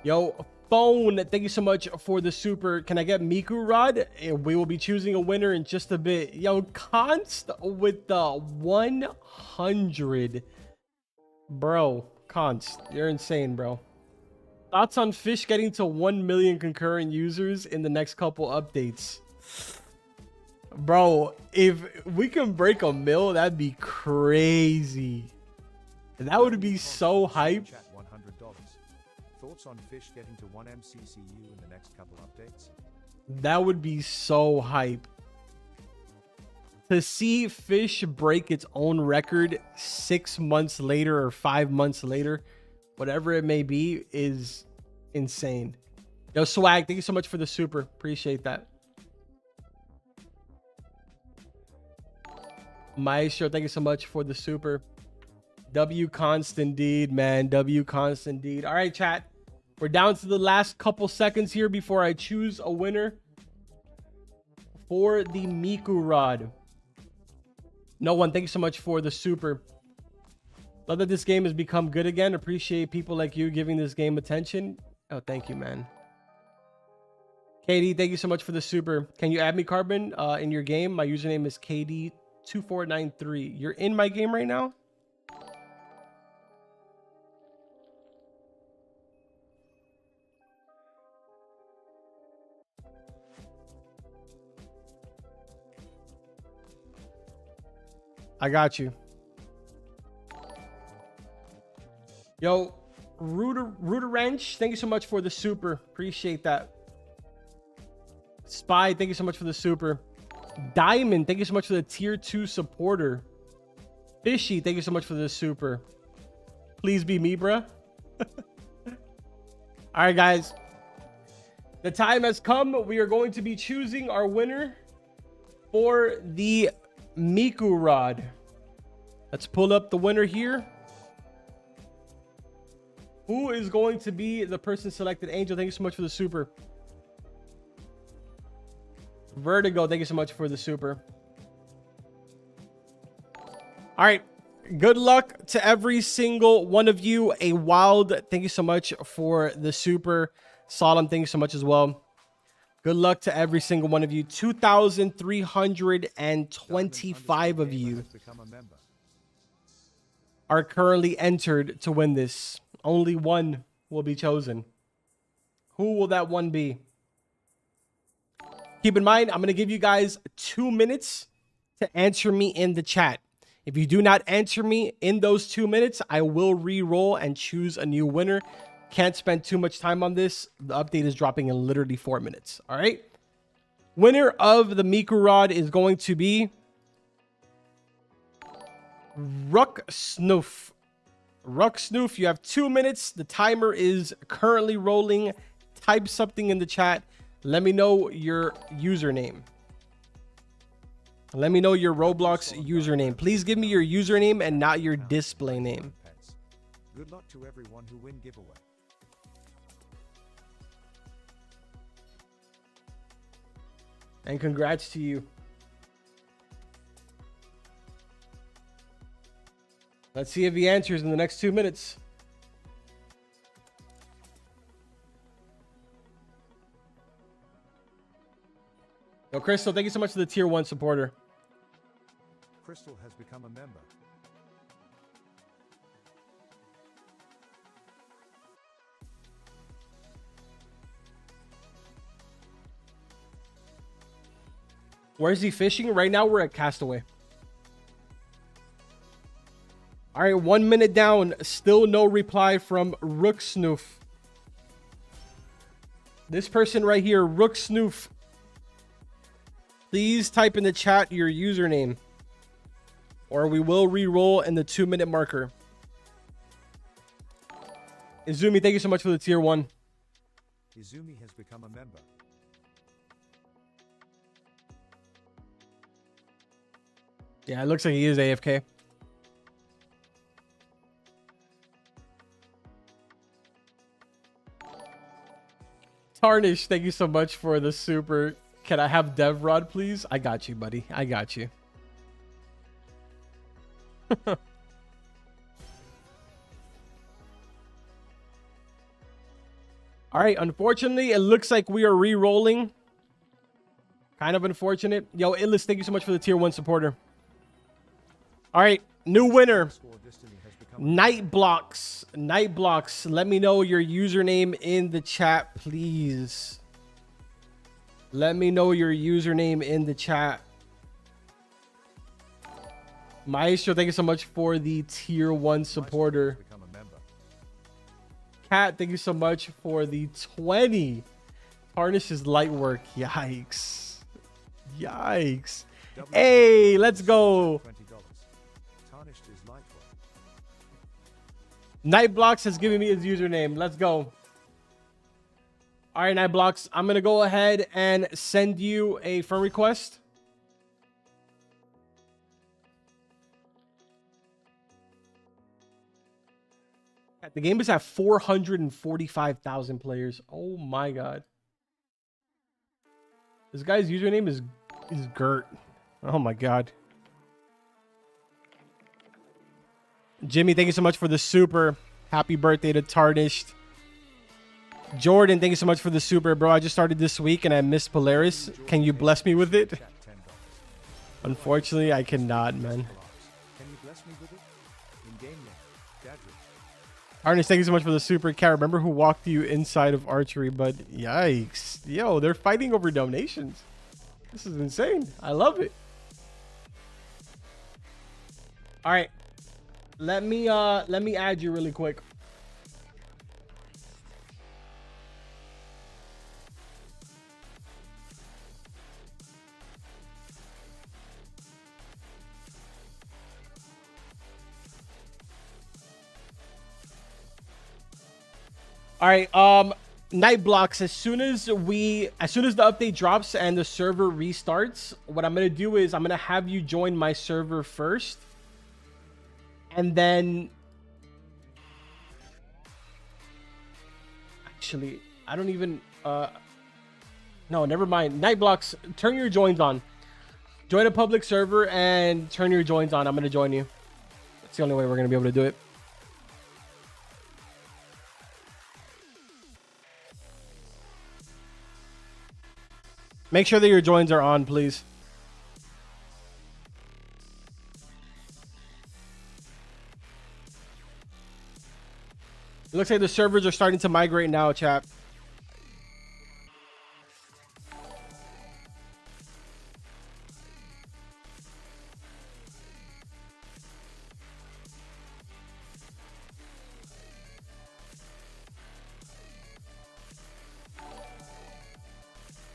Yo, Phone, thank you so much for the super. Can I get Miku Rod? We will be choosing a winner in just a bit. Yo, Const with the 100. Bro, Const, you're insane, bro. Thoughts on Fish getting to 1 million concurrent users in the next couple updates? Bro, if we can break a mil, that'd be crazy. That would be so hype. Chat $100. Thoughts on Fish getting to 1 MCCU in the next couple updates? That would be so hype. To see Fish break its own record 6 months later or 5 months later, whatever it may be, is insane. Yo, Swag, thank you so much for the super. Appreciate that. Maestro, thank you so much for the super. W Const indeed, man. W Const indeed. All right, chat. We're down to the last couple seconds here before I choose a winner for the Miku Rod. No one, thank you so much for the super. Love that this game has become good again. Appreciate people like you giving this game attention. Oh, thank you, man. KD, thank you so much for the super. Can you add me, Carbon, in your game? My username is KD2493. You're in my game right now? I got you. Yo, Rooter Wrench, thank you so much for the super. Appreciate that. Spy, thank you so much for the super. Diamond, thank you so much for the tier 2 supporter. Fishy, thank you so much for the super. Please be me, bruh. All right, guys. The time has come. We are going to be choosing our winner for the Miku Rod. Let's pull up the winner here. Who is going to be the person selected? Angel, thank you so much for the super. Vertigo, thank you so much for the super. All right. Good luck to every single one of you. A Wild, thank you so much for the super. Solemn, thank you so much as well. Good luck to every single one of you. 2,325 of you are currently entered to win this. Only one will be chosen. Who will that one be? Keep in mind, I'm going to give you guys 2 minutes to answer me in the chat. If you do not answer me in those 2 minutes, I will re-roll and choose a new winner. Can't spend too much time on this. The update is dropping in literally 4 minutes. All right. Winner of the Miku Rod is going to be Ruck Snoof. Ruck Snoof, you have 2 minutes. The timer is currently rolling. Type something in the chat. Let me know your username. Let me know your Roblox username. Please give me your username and not your display name. Good luck to everyone who win giveaway. And congrats to you. Let's see if he answers in the next 2 minutes. Yo, Crystal, thank you so much for the tier 1 supporter. Crystal has become a member. Where's he fishing? Right now, we're at Castaway. All right, 1 minute down. Still no reply from Rook Snoof. This person right here, Rook Snoof. Please type in the chat your username, or we will re-roll in the 2 minute marker. Izumi, thank you so much for the tier 1. Izumi has become a member. Yeah, it looks like he is AFK. Tarnish, thank you so much for the super. Can I have Dev Rod, please? I got you, buddy. I got you. All right, unfortunately, it looks like we are re-rolling. Kind of unfortunate. Yo, Illis, thank you so much for the tier 1 supporter. All right, new winner. Night Blocks. Night Blocks. Let me know your username in the chat, please. Let me know your username in the chat. Maestro, thank you so much for the tier 1 supporter. Cat, thank you so much for the 20. Tarnish is light work. Yikes. Yikes. Hey, let's go. Night Blocks has given me his username. Let's go. All right, Night Blocks. I'm going to go ahead and send you a friend request. The game is at 445,000 players. Oh my god. This guy's username is Gert. Oh my god. Jimmy, thank you so much for the super. Happy birthday to Tarnished. Jordan, thank you so much for the super, bro. I just started this week and I missed Polaris. Can you bless me with it? Unfortunately, I cannot, man. Arnis, thank you so much for the super. Can't remember who walked you inside of archery, but yikes. Yo, they're fighting over donations. This is insane. I love it. All right. Let me add you really quick. All right, Night Blocks, as soon as the update drops and the server restarts, what I'm going to do is I'm going to have you join my server first. And then actually, I don't even no, never mind. Night Blocks, turn your joins on. Join a public server and turn your joins on. I'm going to join you. That's the only way we're going to be able to do it. Make sure that your joins are on, please. It looks like the servers are starting to migrate now, chat.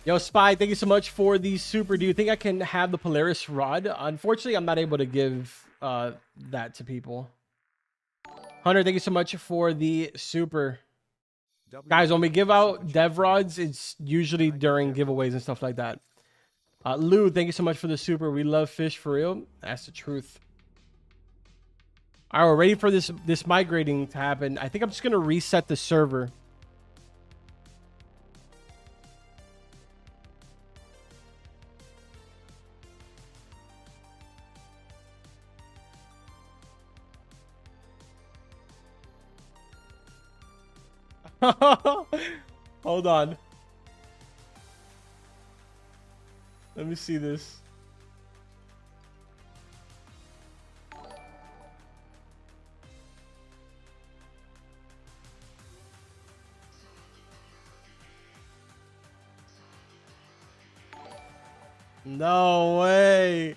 Yo, Spy, thank you so much for the super. Do you think I can have the Polaris rod? Unfortunately, I'm not able to give that to people. Hunter, thank you so much for the super. Guys, when we give out dev rods, it's usually during giveaways and stuff like that. Lou, thank you so much for the super. We love fish for real. That's the truth. All right, we're ready for this migrating to happen. I think I'm just going to reset the server. Hold on. Let me see this. No way.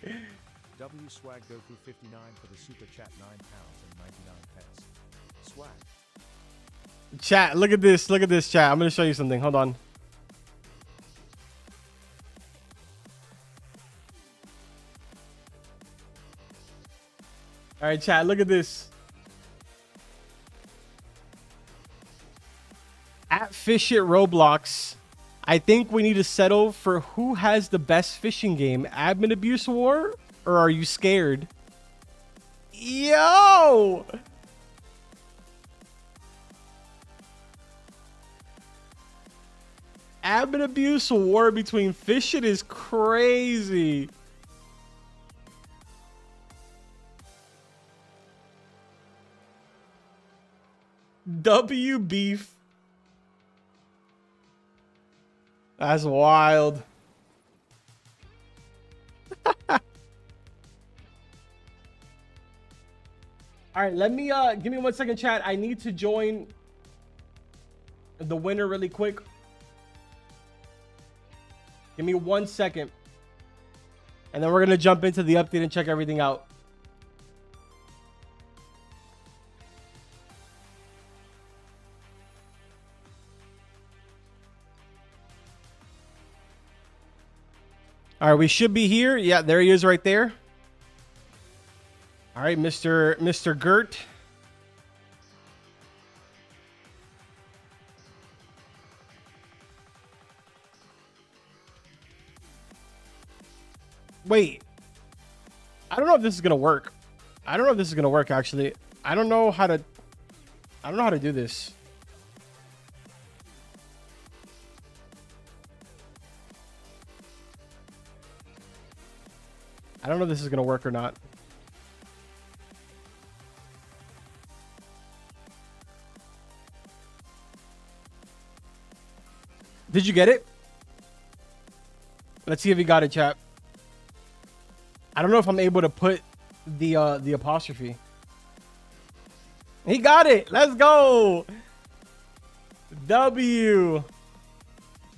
W Swag Goku 59 for the super chat, £9 and 99 pence. Swag. Chat, look at this. Look at this, chat. I'm going to show you something. Hold on. All right, chat, look at this. At FISCH Roblox, I think we need to settle for who has the best fishing game. Admin abuse war? Or are you scared? Yo! Admin abuse war between FISCH is crazy. W beef. That's wild. All right, let me give me 1 second, chat. I need to join the winner really quick. Give me 1 second. And then we're going to jump into the update and check everything out. All right, we should be here. Yeah, there he is right there. All right, Mr. Gert. Wait. I don't know if this is going to work. I don't know if this is going to work actually. I don't know how to do this. I don't know if this is going to work or not. Did you get it? Let's see if you got it, chat. I don't know if I'm able to put the apostrophe. He got it. Let's go. W.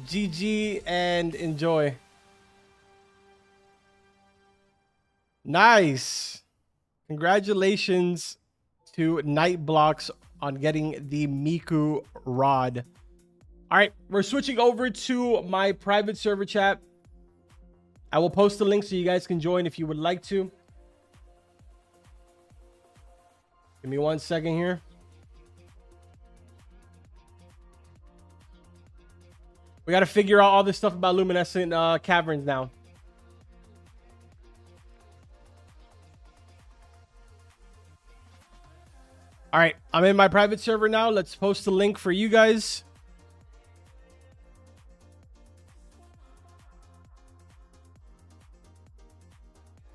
GG and enjoy. Nice. Congratulations to Night Blocks on getting the Miku rod. All right, we're switching over to my private server, chat. I will post the link so you guys can join if you would like to. Give me 1 second here. We got to figure out all this stuff about luminescent caverns now. All right, I'm in my private server now. Let's post the link for you guys.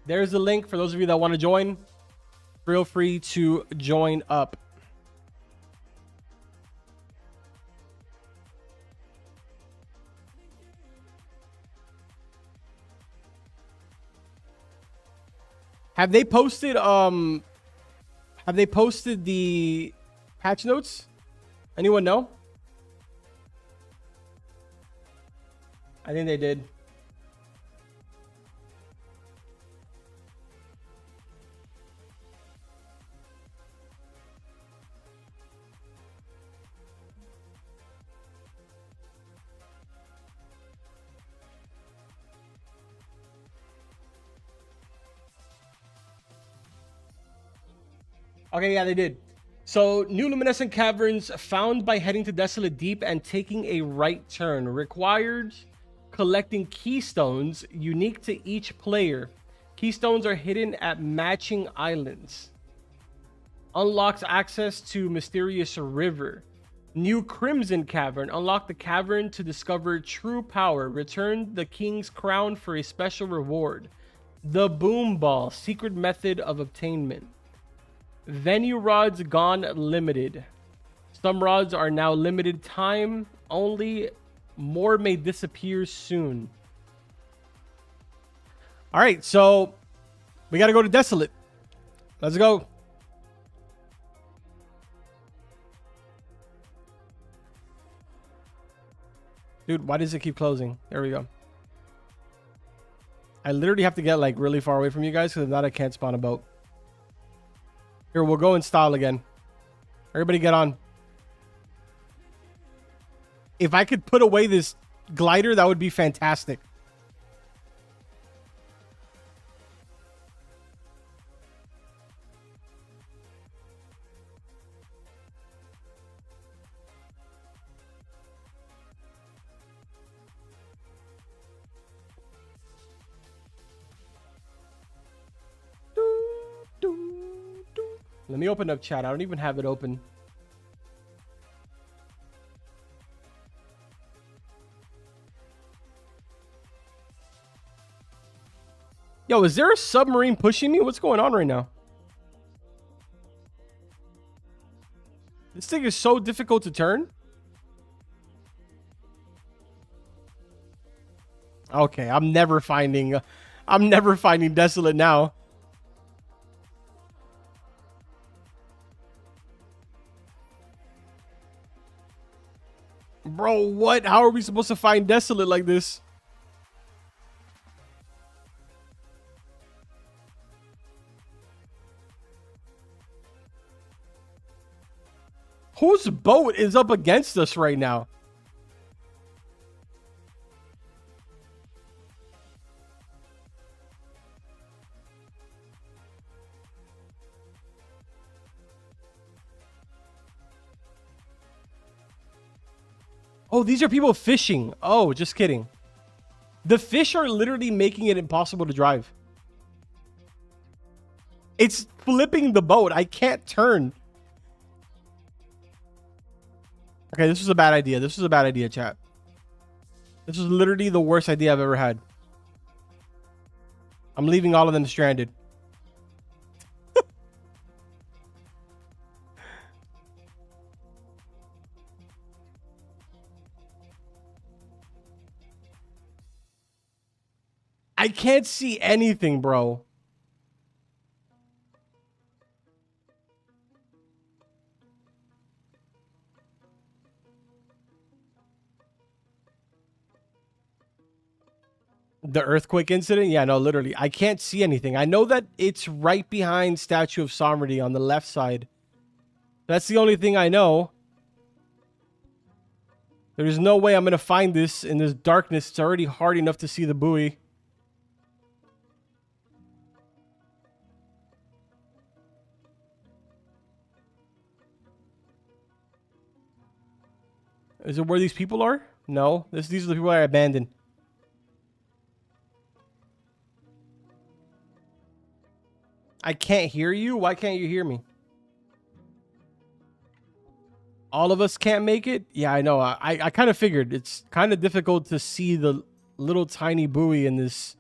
There's the link for those of you that want to join. Feel free to join up. Have they posted the patch notes? Anyone know? I think they did. Okay, yeah, they did. So, new luminescent caverns found by heading to Desolate Deep and taking a right turn. Required collecting keystones unique to each player. Keystones are hidden at matching islands. Unlocks access to mysterious river. New Crimson Cavern. Unlock the cavern to discover true power. Return the king's crown for a special reward. The Boom Ball. Secret method of obtainment. Venue rods gone limited. Some rods are now limited time only. More may disappear soon. All right, so we got to go to Desolate. Let's go. Dude, why does it keep closing? There we go. I literally have to get like really far away from you guys because if not, I can't spawn a boat. Here, we'll go in style again. Everybody get on. If I could put away this glider, that would be fantastic. Let me open up chat. I don't even have it open. Yo, is there a submarine pushing me? What's going on right now? This thing is so difficult to turn. Okay, I'm never finding desolate now. Bro, what? How are we supposed to find desolate like this? Whose boat is up against us right now? Oh, these are people fishing. Oh, just kidding. The fish are literally making it impossible to drive. It's flipping the boat. I can't turn. Okay, this was a bad idea. This was a bad idea, chat. This was literally the worst idea I've ever had. I'm leaving all of them stranded. I can't see anything, bro. The earthquake incident? Yeah, no, literally. I can't see anything. I know that it's right behind Statue of Sovereignty on the left side. That's the only thing I know. There's no way I'm going to find this in this darkness. It's already hard enough to see the buoy. Is it where these people are? No. These are the people I abandoned. I can't hear you? Why can't you hear me? All of us can't make it? Yeah, I know. I kind of figured. It's kind of difficult to see the little tiny buoy in this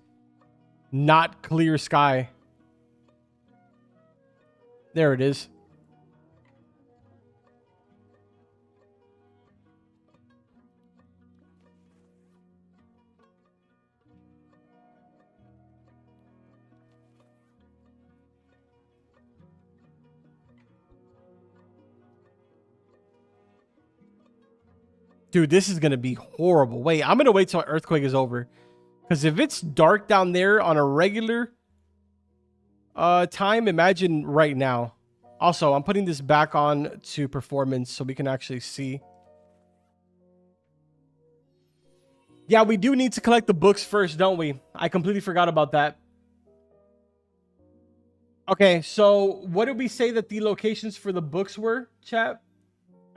not clear sky. There it is. Dude, this is going to be horrible. Wait, I'm going to wait till earthquake is over. Because if it's dark down there on a regular time, imagine right now. Also, I'm putting this back on to performance so we can actually see. Yeah, we do need to collect the books first, don't we? I completely forgot about that. Okay, so what did we say that the locations for the books were, chat?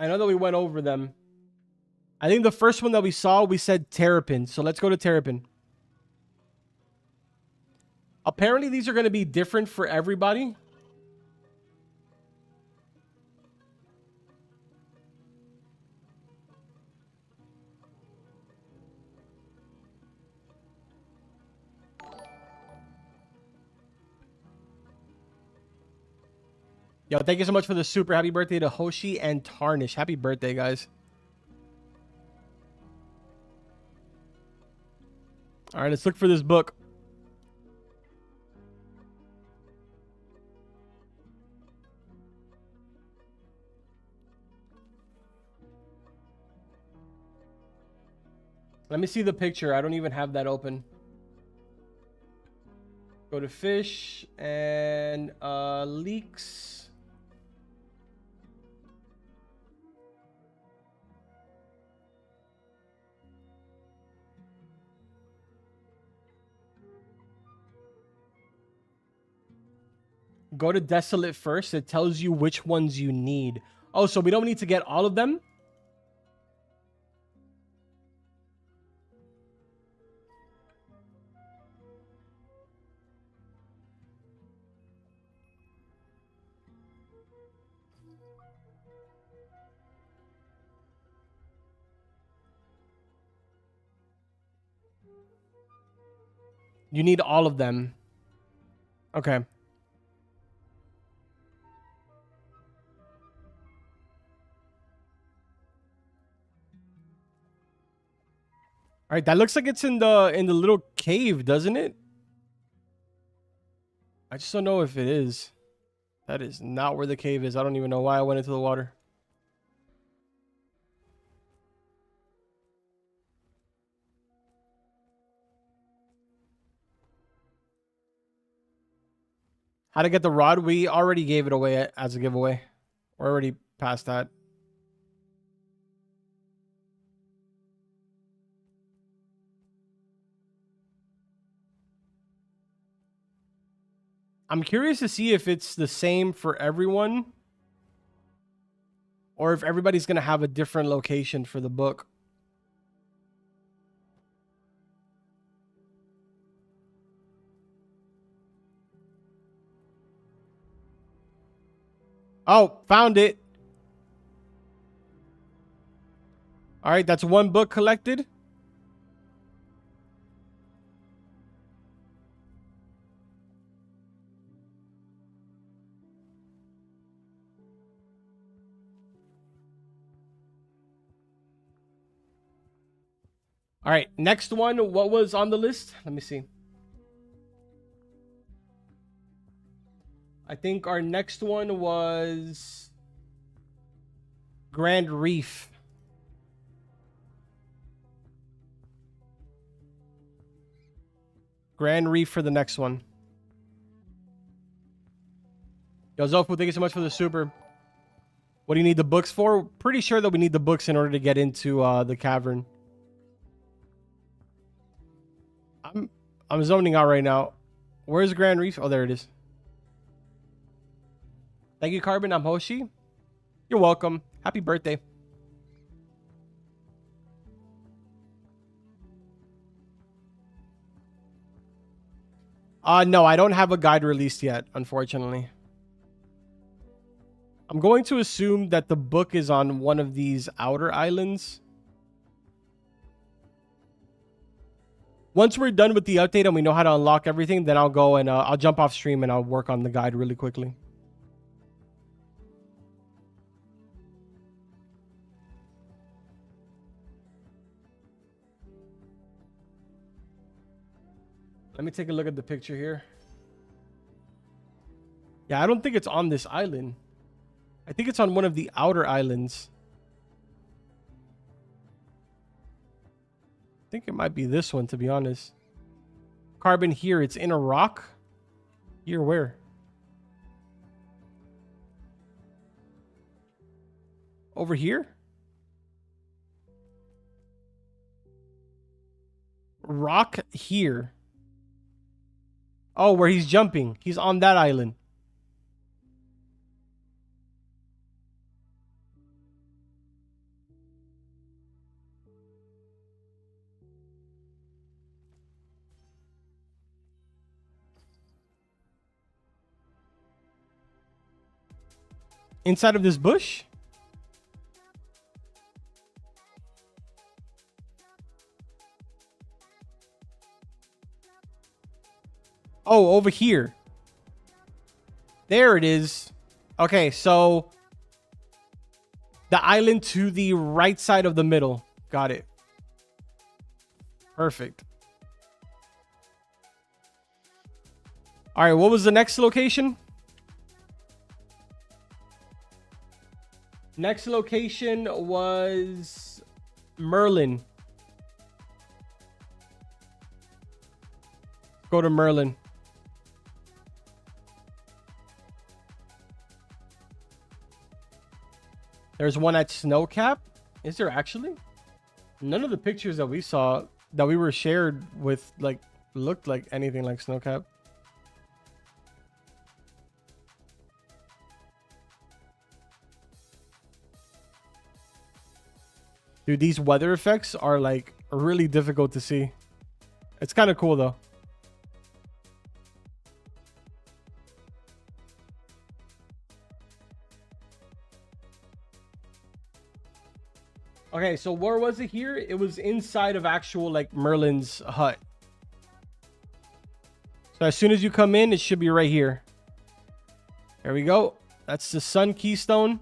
I know that we went over them. I think the first one that we saw, we said Terrapin. So let's go to Terrapin. Apparently, these are going to be different for everybody. Yo, thank you so much for the super. Happy birthday to Hoshi and Tarnish. Happy birthday, guys. All right, let's look for this book. Let me see the picture. I don't even have that open. Go to fish and leaks. Go to Desolate first. It tells you which ones you need. Oh, so we don't need to get all of them? You need all of them. Okay. All right, that looks like it's in the little cave, doesn't it? I just don't know if it is. That is not where the cave is. I don't even know why I went into the water. How to get the rod? We already gave it away as a giveaway. We're already past that. I'm curious to see if it's the same for everyone or if everybody's going to have a different location for the book. Oh, found it. All right, that's one book collected. All right, next one. What was on the list? Let me see. I think our next one was Grand Reef. Grand Reef for the next one. Yo, Zofu, thank you so much for the super. What do you need the books for? Pretty sure that we need the books in order to get into the cavern. I'm zoning out right now. Where's Grand Reef? Oh, there it is. Thank you, Carbon. I'm Hoshi. You're welcome. Happy birthday. No, I don't have a guide released yet, unfortunately. I'm going to assume that the book is on one of these outer islands. Once we're done with the update and we know how to unlock everything, then I'll go and I'll jump off stream and I'll work on the guide really quickly. Let me take a look at the picture here. Yeah, I don't think it's on this island. I think it's on one of the outer islands. I think it might be this one, to be honest. Carbon here, it's in a rock. Here, where? Over here? Rock here. Oh, where he's jumping. He's on that island. Inside of this bush? Oh, over here. There it is. Okay, so the island to the right side of the middle. Got it. Perfect. All right, what was the next location? Next location was Merlin. Go to Merlin. There's one at Snowcap. Is there actually? None of the pictures that we saw that we were shared with like looked like anything like Snowcap. Dude, these weather effects are like really difficult to see. It's kind of cool though. Okay, so where was it here? It was inside of actual like Merlin's hut. So as soon as you come in, it should be right here. There we go. That's the sun keystone.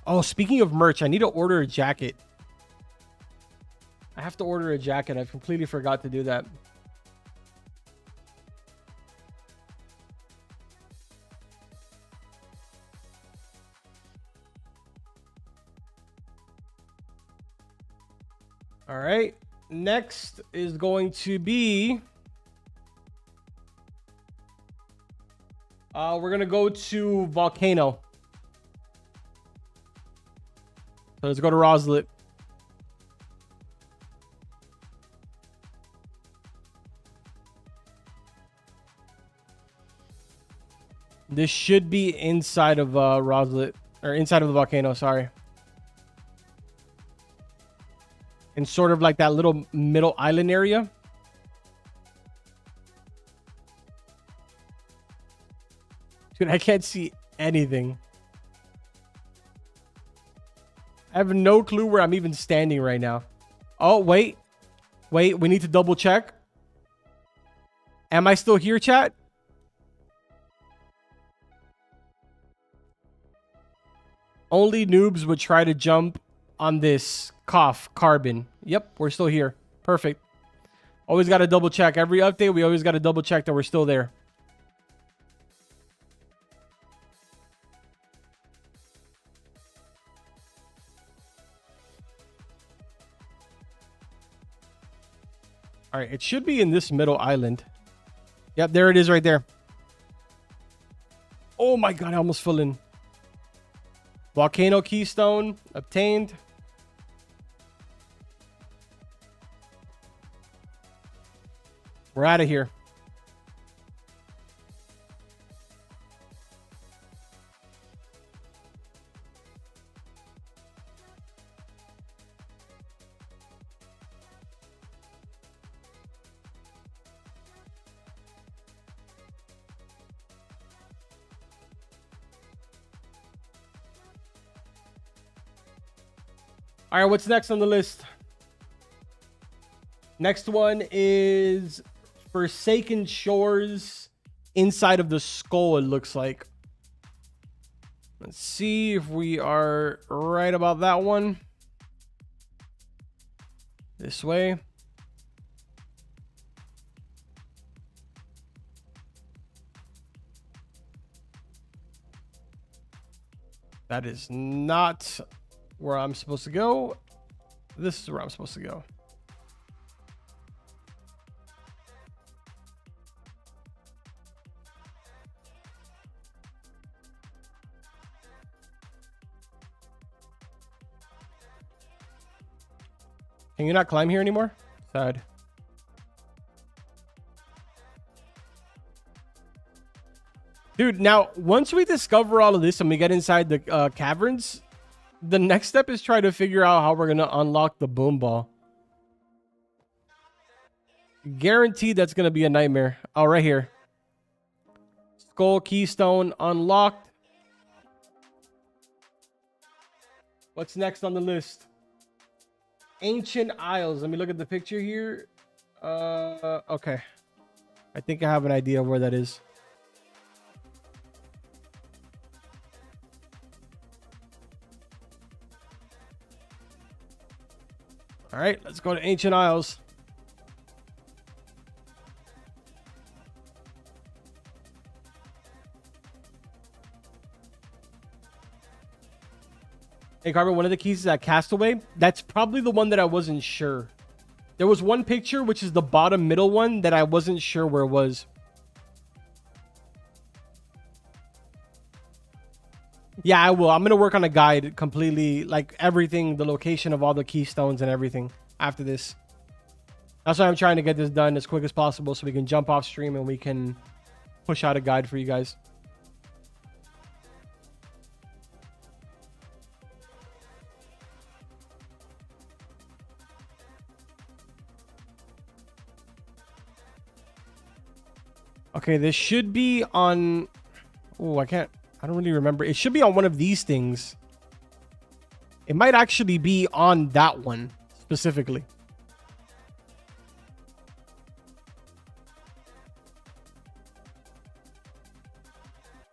Oh, speaking of merch, I need to order a jacket. I have to order a jacket. I completely forgot to do that. All right. Next is going to be... we're going to go to Volcano. So let's go to Roslet. This should be inside of Roslet. Or inside of the volcano, sorry. In sort of like that little middle island area. Dude, I can't see anything. I have no clue where I'm even standing right now. Oh, wait. Wait, we need to double check. Am I still here, chat? Only noobs would try to jump on this carbon. Yep, we're still here. Perfect. Always got to double check. Every update, we always got to double check that we're still there. All right, it should be in this middle island. Yep, there it is right there. Oh my god, I almost fell in. Volcano keystone obtained. We're out of here. All right, what's next on the list? Next one is Forsaken Shores inside of the skull, it looks like. Let's see if we are right about that one. This way. That is not where I'm supposed to go. This is where I'm supposed to go. Can you not climb here anymore? Sad. Dude, now, once we discover all of this and we get inside the caverns, the next step is try to figure out how we're going to unlock the boom ball. Guaranteed that's going to be a nightmare. Oh, right here. Skull keystone unlocked. What's next on the list? Ancient Isles. Let me look at the picture here. Okay. I think I have an idea of where that is. All right, let's go to Ancient Isles. Hey, Carver, one of the keys is at Castaway. That's probably the one that I wasn't sure. There was one picture, which is the bottom middle one, that I wasn't sure where it was. Yeah, I will. I'm going to work on a guide completely, like everything, the location of all the keystones and everything after this. That's why I'm trying to get this done as quick as possible so we can jump off stream and we can push out a guide for you guys. Okay, this should be on... Oh, I don't really remember. It should be on one of these things. It might actually be on that one specifically.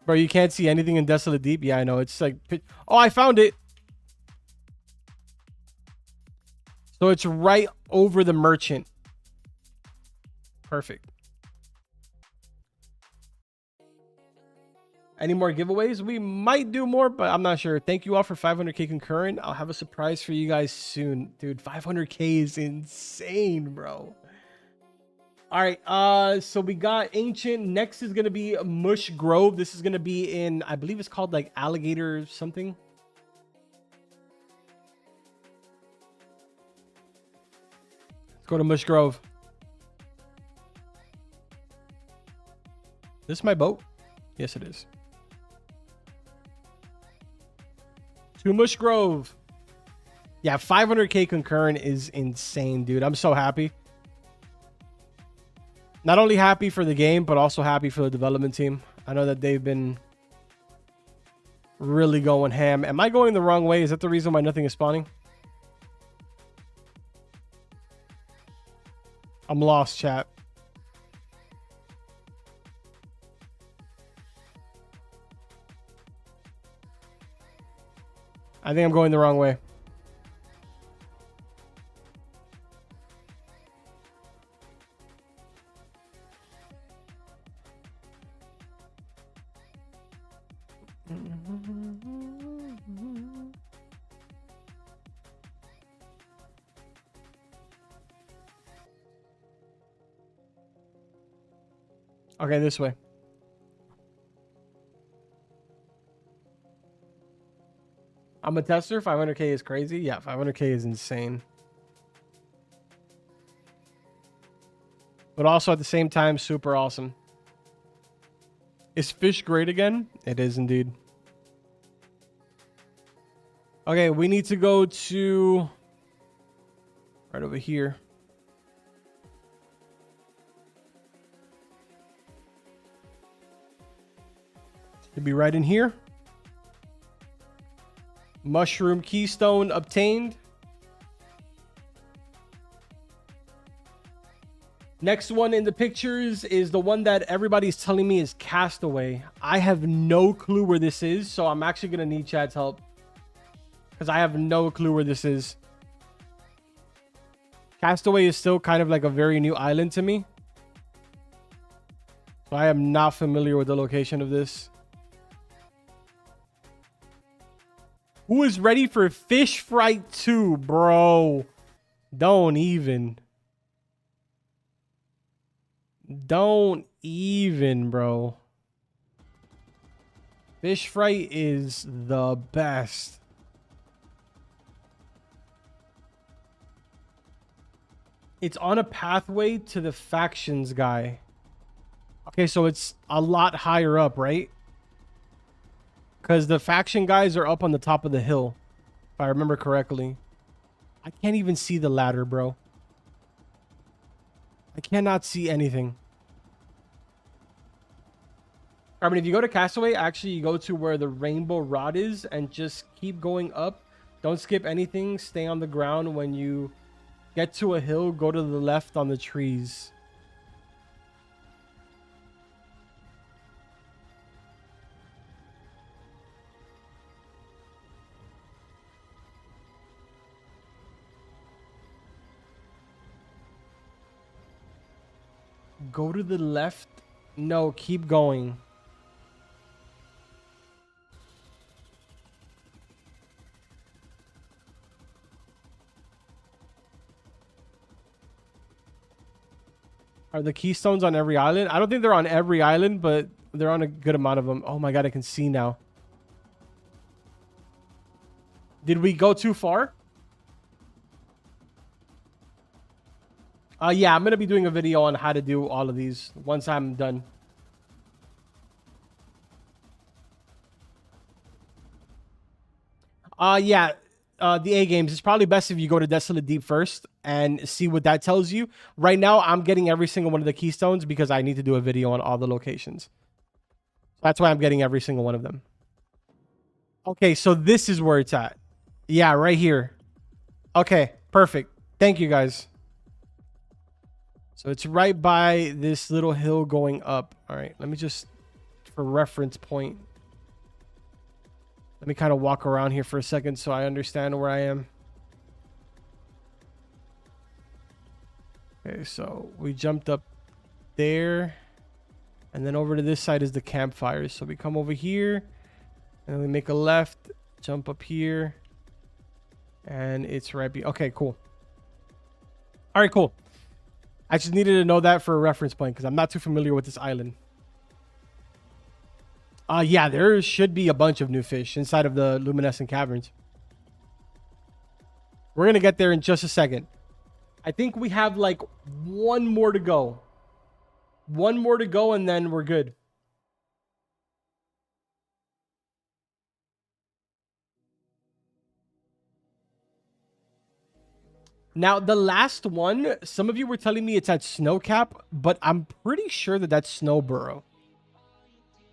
Bro, you can't see anything in Desolate Deep? Yeah, I know. It's like... Oh, I found it. So it's right over the merchant. Perfect. Any more giveaways? We might do more, but I'm not sure. Thank you all for 500k concurrent. I'll have a surprise for you guys soon. Dude, 500k is insane, bro. All right, so we got Ancient. Next is going to be Mush Grove. This is going to be in, I believe it's called like Alligator something. Let's go to Mush Grove. This is my boat? Yes, it is. To Mush Grove. Yeah, 500k concurrent is insane, dude. I'm so happy. Not only happy for the game, but also happy for the development team. I know that they've been really going ham. Am I going the wrong way? Is that the reason why nothing is spawning? I'm lost, chat. I think I'm going the wrong way. Okay, this way. I'm a tester. 500k is crazy. Yeah, 500k is insane. But also at the same time, super awesome. Is Fish great again? It is indeed. Okay, we need to go to right over here. Should be right in here. Mushroom keystone obtained. Next one in the pictures is the one that everybody's telling me is Castaway. I have no clue where this is, so I'm actually going to need chat's help. Because I have no clue where this is. Castaway is still kind of like a very new island to me. So I am not familiar with the location of this. Who is ready for Fish Fright 2, bro? Don't even. Don't even, bro. Fish Fright is the best. It's on a pathway to the factions guy. Okay, so it's a lot higher up, right? Because the faction guys are up on the top of the hill, if I remember correctly. I can't even see the ladder, bro. I cannot see anything. I mean, if you go to Castaway, actually, you go to where the rainbow rod is and just keep going up. Don't skip anything. Stay on the ground. When you get to a hill, go to the left on the trees. Go to the left. No, keep going. Are the keystones on every island? I don't think they're on every island, but they're on a good amount of them. Oh my god, I can see now. Did we go too far? Yeah, I'm going to be doing a video on how to do all of these once I'm done. Yeah, the A games. It's probably best if you go to Desolate Deep first and see what that tells you. Right now, I'm getting every single one of the keystones because I need to do a video on all the locations. That's why I'm getting every single one of them. Okay, so this is where it's at. Yeah, right here. Okay, perfect. Thank you, guys. So it's right by this little hill going up. All right, let me just, for reference point, let me kind of walk around here for a second so I understand where I am. Okay, so we jumped up there. And then over to this side is the campfires. So we come over here. And we make a left. Jump up here. And it's right okay, cool. All right, cool. I just needed to know that for a reference point because I'm not too familiar with this island. Yeah, there should be a bunch of new fish inside of the luminescent caverns. We're going to get there in just a second. I think we have like one more to go. One more to go and then we're good. Now, the last one, some of you were telling me it's at Snowcap, but I'm pretty sure that that's Snowburrow.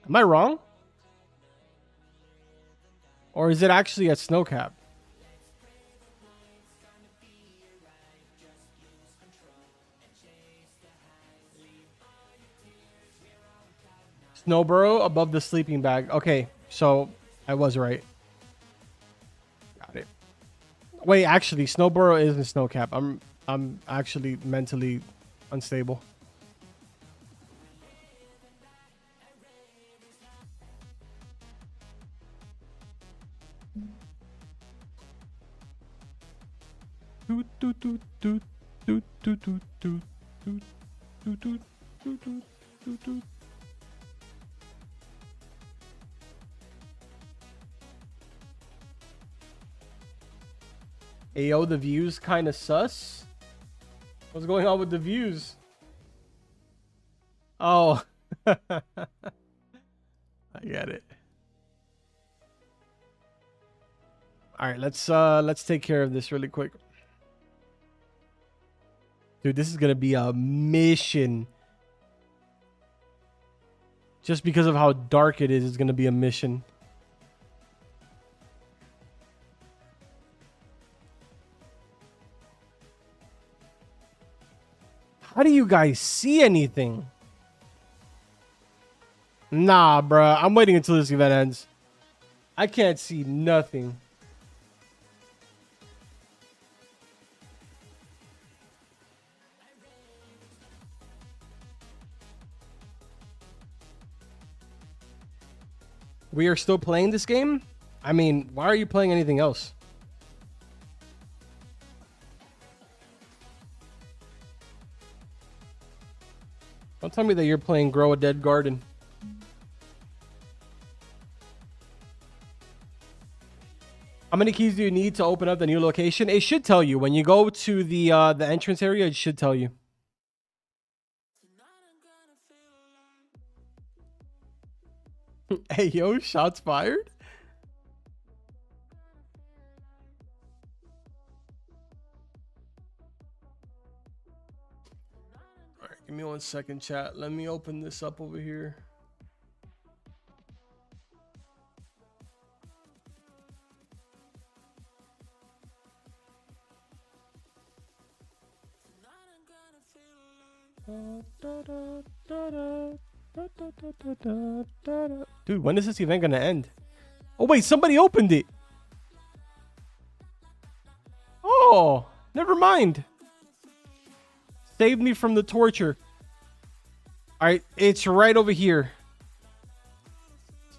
Am I wrong? Or is it actually at Snowcap? Snowburrow above the sleeping bag. Okay, so I was right. Got it. Wait, actually, Snowburrow isn't Snowcap. I'm actually mentally unstable. Ayo, the views kind of sus. What's going on with the views? Oh, I get it. All right, let's take care of this really quick. Dude, this is gonna be a mission. Just because of how dark it is, it's gonna be a mission. How do you guys see anything? Nah, bruh. I'm waiting until this event ends. I can't see nothing. We are still playing this game? I mean, why are you playing anything else? Don't tell me that you're playing Grow a Dead Garden. How many keys do you need to open up the new location? It should tell you. When you go to the entrance area, it should tell you. Hey, yo, shots fired? All right, give me 1 second, chat. Let me open this up over here. Dude, when is this event gonna end? Oh wait, somebody opened it. Oh, never mind. Save me from the torture. All right, it's right over here.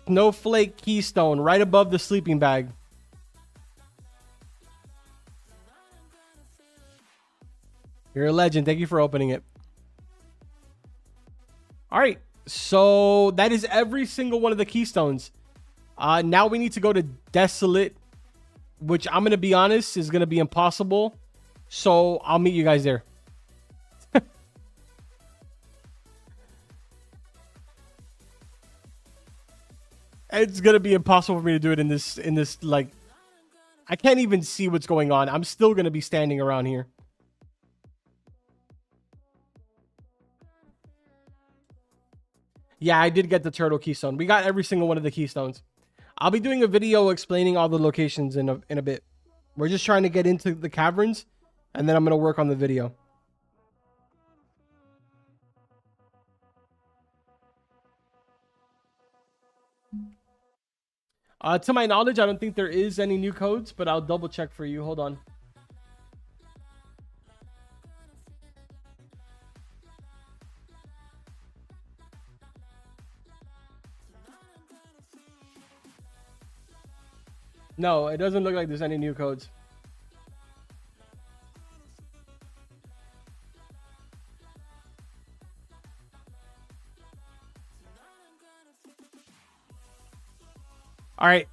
Snowflake keystone, right above the sleeping bag. You're a legend. Thank you for opening it. All right, so that is every single one of the keystones. Now we need to go to Desolate, which I'm going to be honest is going to be impossible. So I'll meet you guys there. It's going to be impossible for me to do it in this like, I can't even see what's going on. I'm still going to be standing around here. Yeah, I did get the turtle keystone. We got every single one of the keystones. I'll be doing a video explaining all the locations in a bit. We're just trying to get into the caverns, and then I'm going to work on the video. To my knowledge, I don't think there is any new codes, but I'll double check for you. Hold on. No, it doesn't look like there's any new codes. All right.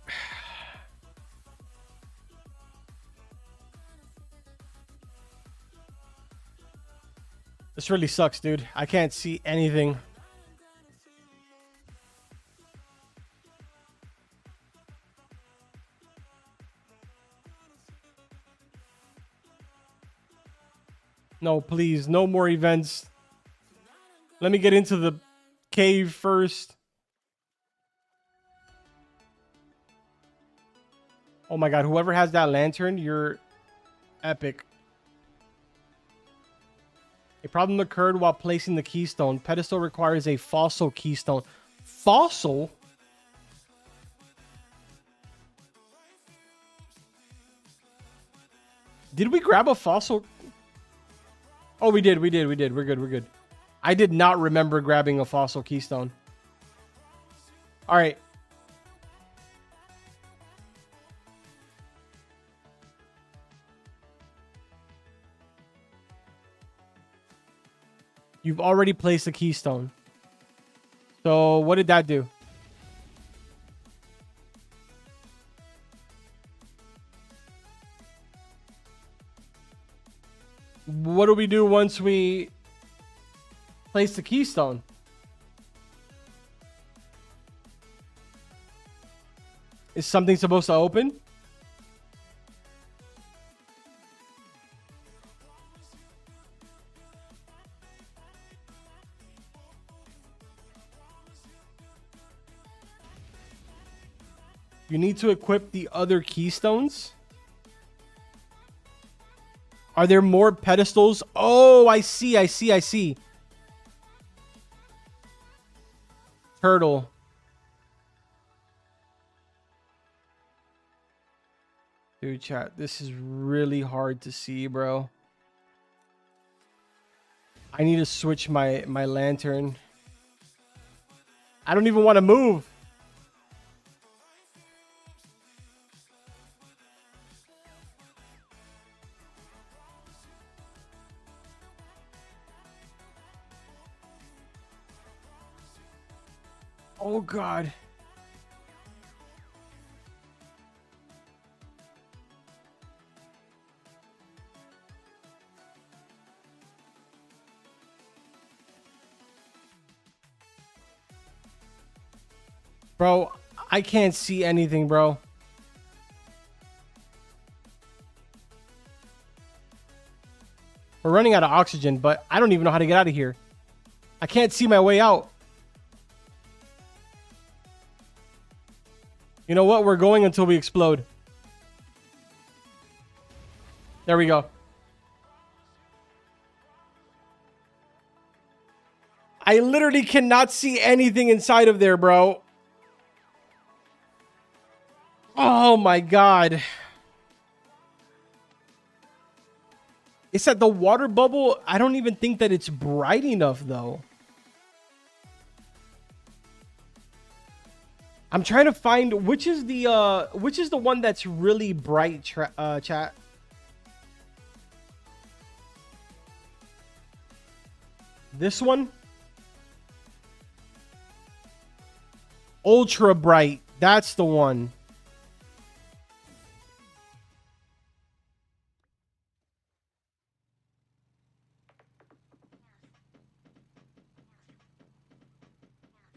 This really sucks, dude. I can't see anything. No, please. No more events. Let me get into the cave first. Oh my god, whoever has that lantern, you're epic. A problem occurred while placing the keystone. Pedestal requires a fossil keystone. Fossil? Did we grab a fossil? Oh, we did. We're good. I did not remember grabbing a fossil keystone. All right. You've already placed a keystone. So what did that do? What do we do once we place the keystone? Is something supposed to open? You need to equip the other keystones. Are there more pedestals? Oh, I see. Turtle. Dude, chat, this is really hard to see, bro. I need to switch my lantern. I don't even want to move. Oh, God. Bro, I can't see anything, bro. We're running out of oxygen, but I don't even know how to get out of here. I can't see my way out. You know what? We're going until we explode. There we go. I literally cannot see anything inside of there, bro. Oh my god. It's that the water bubble, I don't even think that it's bright enough though. I'm trying to find which is the one that's really bright, chat. This one? Ultra bright. That's the one.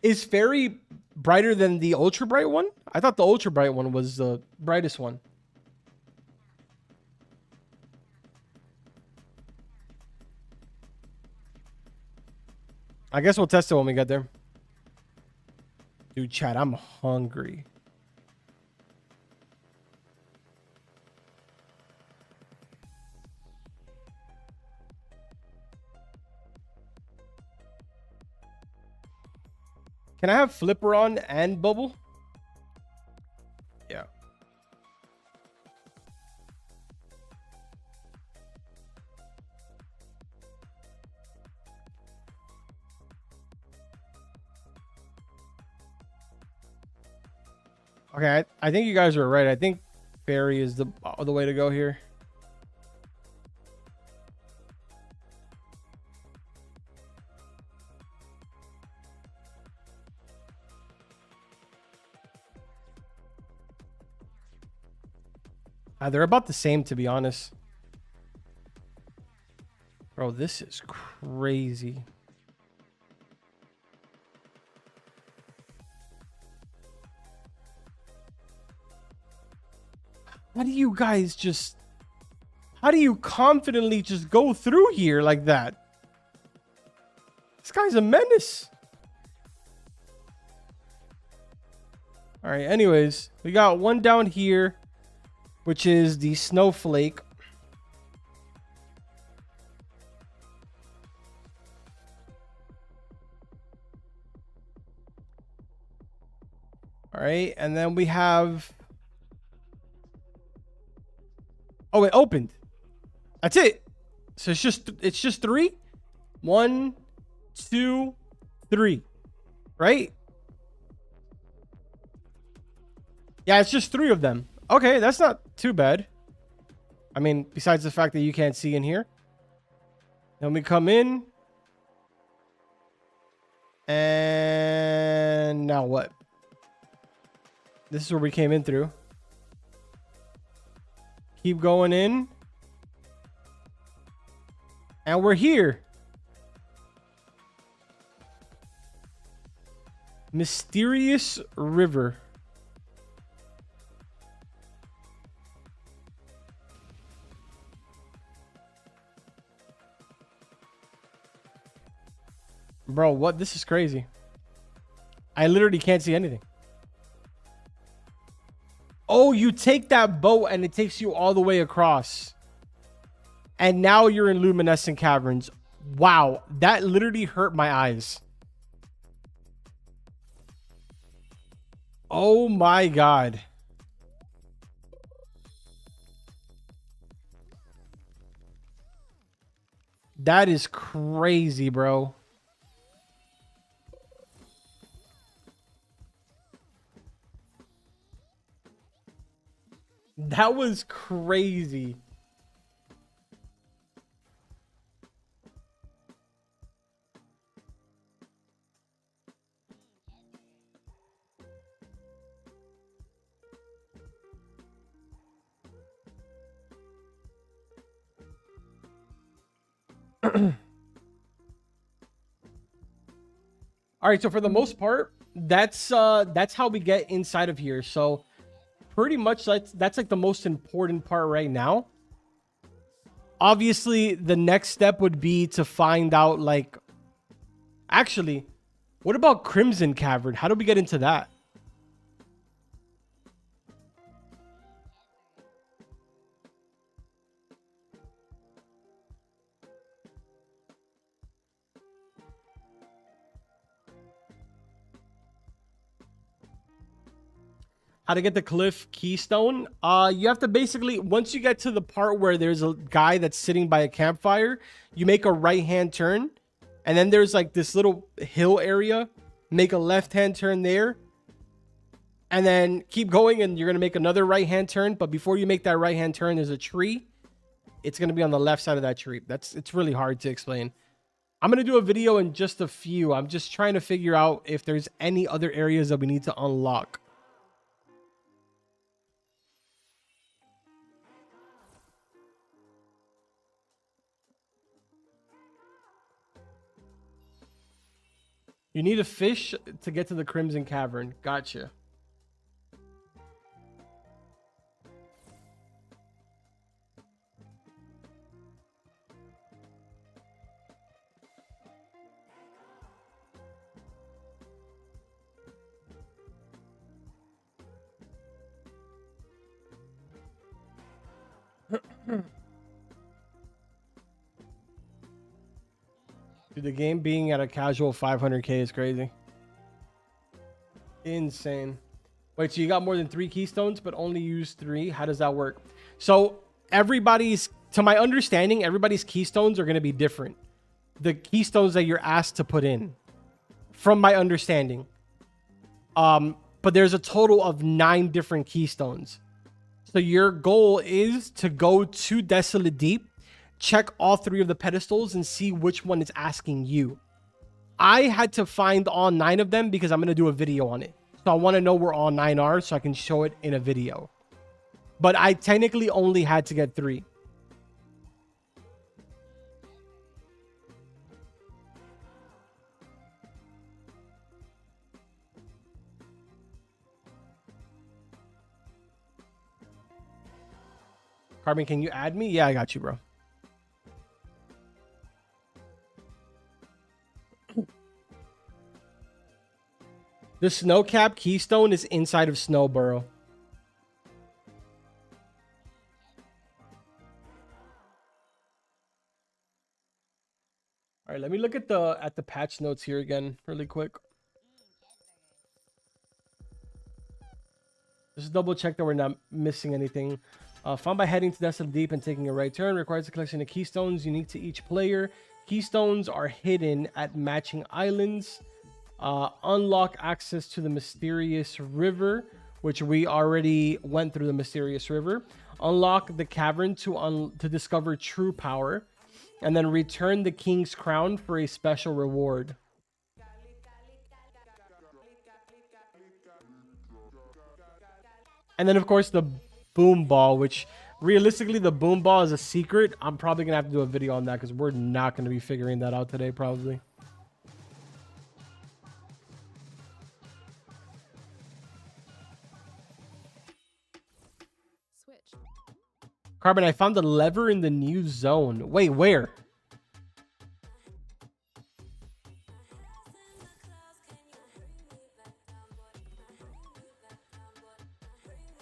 Is fairy brighter than the ultra bright one? I thought the ultra bright one was the brightest one. I guess we'll test it when we get there. Dude, chat, I'm hungry. Can I have Flipper on and Bubble? Yeah. Okay, I think you guys are right. I think ferry is the way to go here. They're about the same, to be honest. Bro, this is crazy. How do you guys just... How do you confidently just go through here like that? This guy's a menace. All right, anyways, we got one down here, which is the snowflake. All right, and then we have... Oh, it opened. That's it. So it's just 3. 1, 2, 3. Right? Yeah, it's just 3 of them. Okay, that's not too bad. I mean, besides the fact that you can't see in here. Then we come in. And now what? This is where we came in through. Keep going in. And we're here. Mysterious River. Bro, what? This is crazy. I literally can't see anything. Oh, you take that boat and it takes you all the way across. And now you're in Luminescent Caverns. Wow, that literally hurt my eyes. Oh my God. That is crazy, bro. That was crazy. All right, so for the most part, that's how we get inside of here. So pretty much that's like the most important part right now. Obviously, the next step would be to find out, like, actually, what about Crimson Cavern? How do we get into that? How to get the cliff keystone? You have to basically, once you get to the part where there's a guy that's sitting by a campfire, you make a right-hand turn, and then there's like this little hill area. Make a left-hand turn there, and then keep going, and you're gonna make another right-hand turn. But before you make that right-hand turn, there's a tree. It's gonna be on the left side of that tree. It's really hard to explain. I'm gonna do a video in just a few. I'm just trying to figure out if there's any other areas that we need to unlock. You need a fish to get to the Crimson Cavern. Gotcha. Dude, the game being at a casual 500k is crazy. Insane. Wait, so you got more than 3 keystones, but only use 3? How does that work? So everybody's, to my understanding, everybody's keystones are going to be different. The keystones that you're asked to put in, from my understanding. But there's a total of 9 different keystones. So your goal is to go to Desolate Deep, check all 3 of the pedestals, and see which one is asking you. I had to find all 9 of them because I'm going to do a video on it. So I want to know where all 9 are so I can show it in a video. But I technically only had to get 3. Carbon, can you add me? Yeah, I got you, bro. The Snowcap Keystone is inside of Snowboro. All right, let me look at the patch notes here again really quick. Just double check that we're not missing anything. Found by heading to Desolate Deep and taking a right turn. Requires a collection of keystones unique to each player. Keystones are hidden at matching islands. Unlock access to the mysterious river, which we already went through the mysterious river. Unlock the cavern to discover true power. And then return the king's crown for a special reward. And then, of course, the boom ball, which realistically, the boom ball is a secret. I'm probably going to have to do a video on that because we're not going to be figuring that out today, probably. Switch. Carbon, I found the lever in the new zone. Wait, where?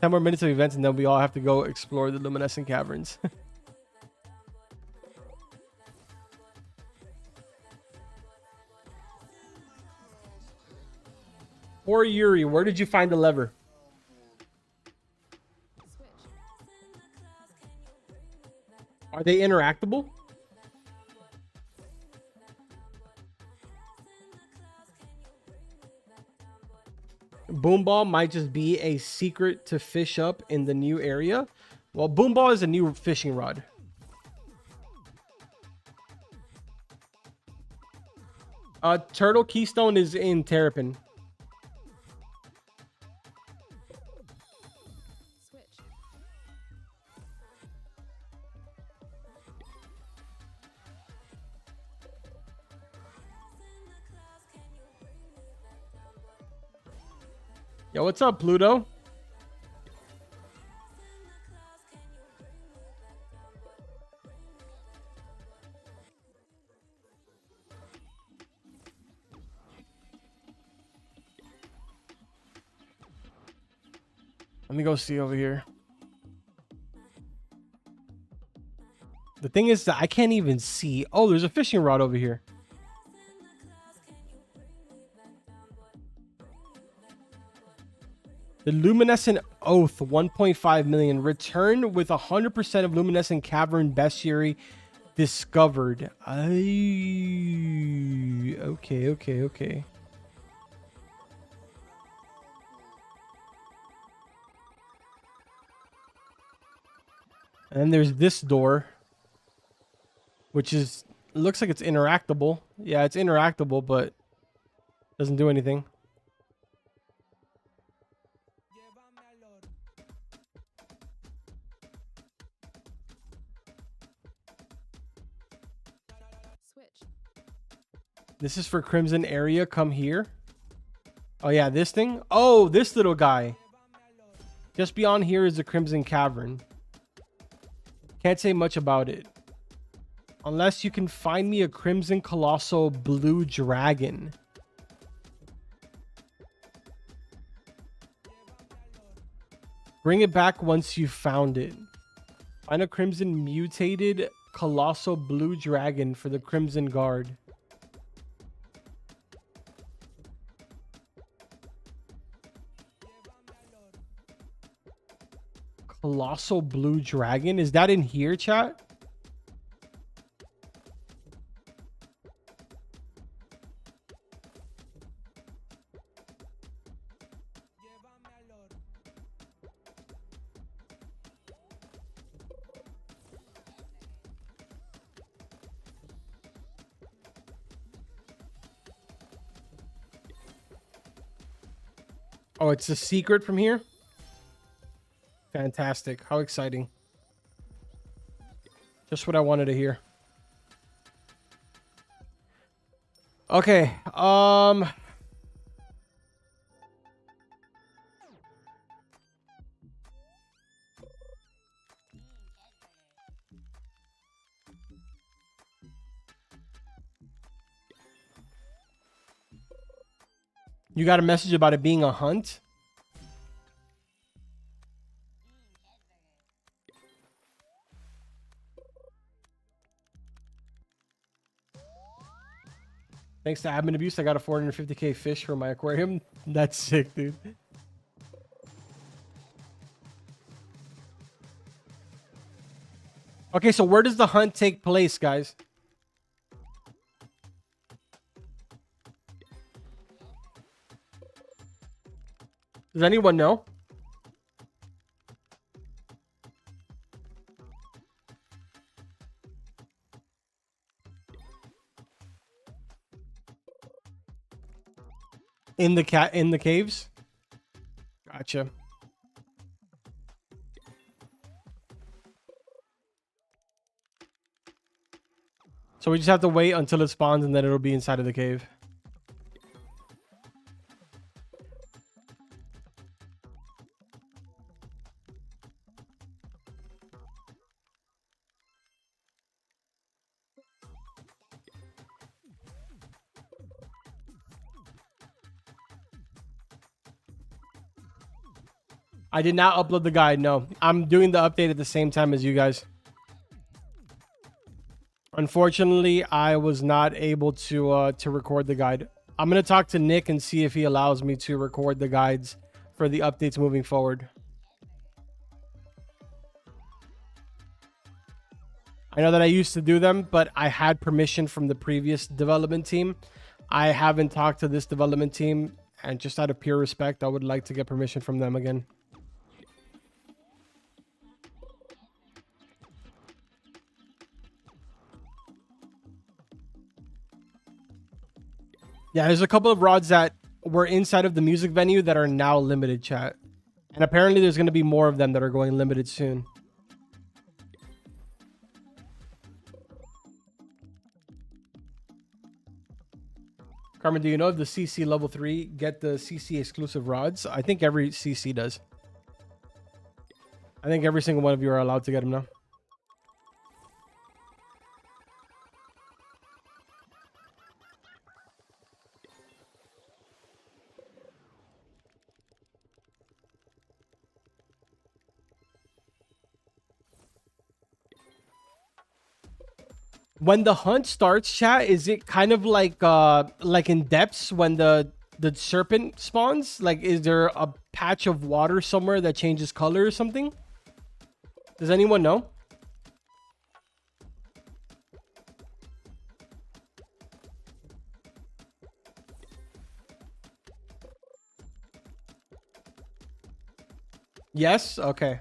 Ten more minutes of events and then we all have to go explore the luminescent caverns. Poor Yuri, where did you find the lever? Switch. Are they interactable? Boomball might just be a secret to fish up in the new area. Well, Boomball is a new fishing rod. Turtle Keystone is in Terrapin. Switch. Yo, what's up, Pluto? Let me go see over here. The thing is that I can't even see. Oh, there's a fishing rod over here. The Luminescent Oath, 1.5 million. Return with 100% of Luminescent Cavern bestiary discovered. Okay. And then there's this door, which is looks like it's interactable. Yeah, it's interactable, but doesn't do anything. Switch. This is for Crimson area. Come here. Oh yeah, this thing. Oh, this little guy. Just beyond here is the Crimson Cavern. Can't say much about it. Unless you can find me a Crimson Colossal Blue Dragon. Bring it back once you found it. Find a Crimson Mutated Colossal Blue Dragon for the Crimson Guard. Colossal Blue Dragon? Is that in here, chat? Oh, it's a secret from here? Fantastic. How exciting. Just what I wanted to hear. Okay. You got a message about it being a hunt? Thanks to admin abuse, I got a 450k fish for my aquarium. That's sick, dude. Okay, so where does the hunt take place, guys? Does anyone know? In the caves? Gotcha. So we just have to wait until it spawns and then it'll be inside of the cave. I did not upload the guide, no. I'm doing the update at the same time as you guys. Unfortunately, I was not able to record the guide. I'm going to talk to Nick and see if he allows me to record the guides for the updates moving forward. I know that I used to do them, but I had permission from the previous development team. I haven't talked to this development team, and just out of pure respect, I would like to get permission from them again. Yeah, there's a couple of rods that were inside of the music venue that are now limited, chat. And apparently there's going to be more of them that are going limited soon. Carmen, do you know if the CC level 3 get the CC exclusive rods? I think every CC does. I think every single one of you are allowed to get them now. When the hunt starts, chat, is it kind of like in depths when the serpent spawns? Like, is there a patch of water somewhere that changes color or something? Does anyone know? Yes? Okay.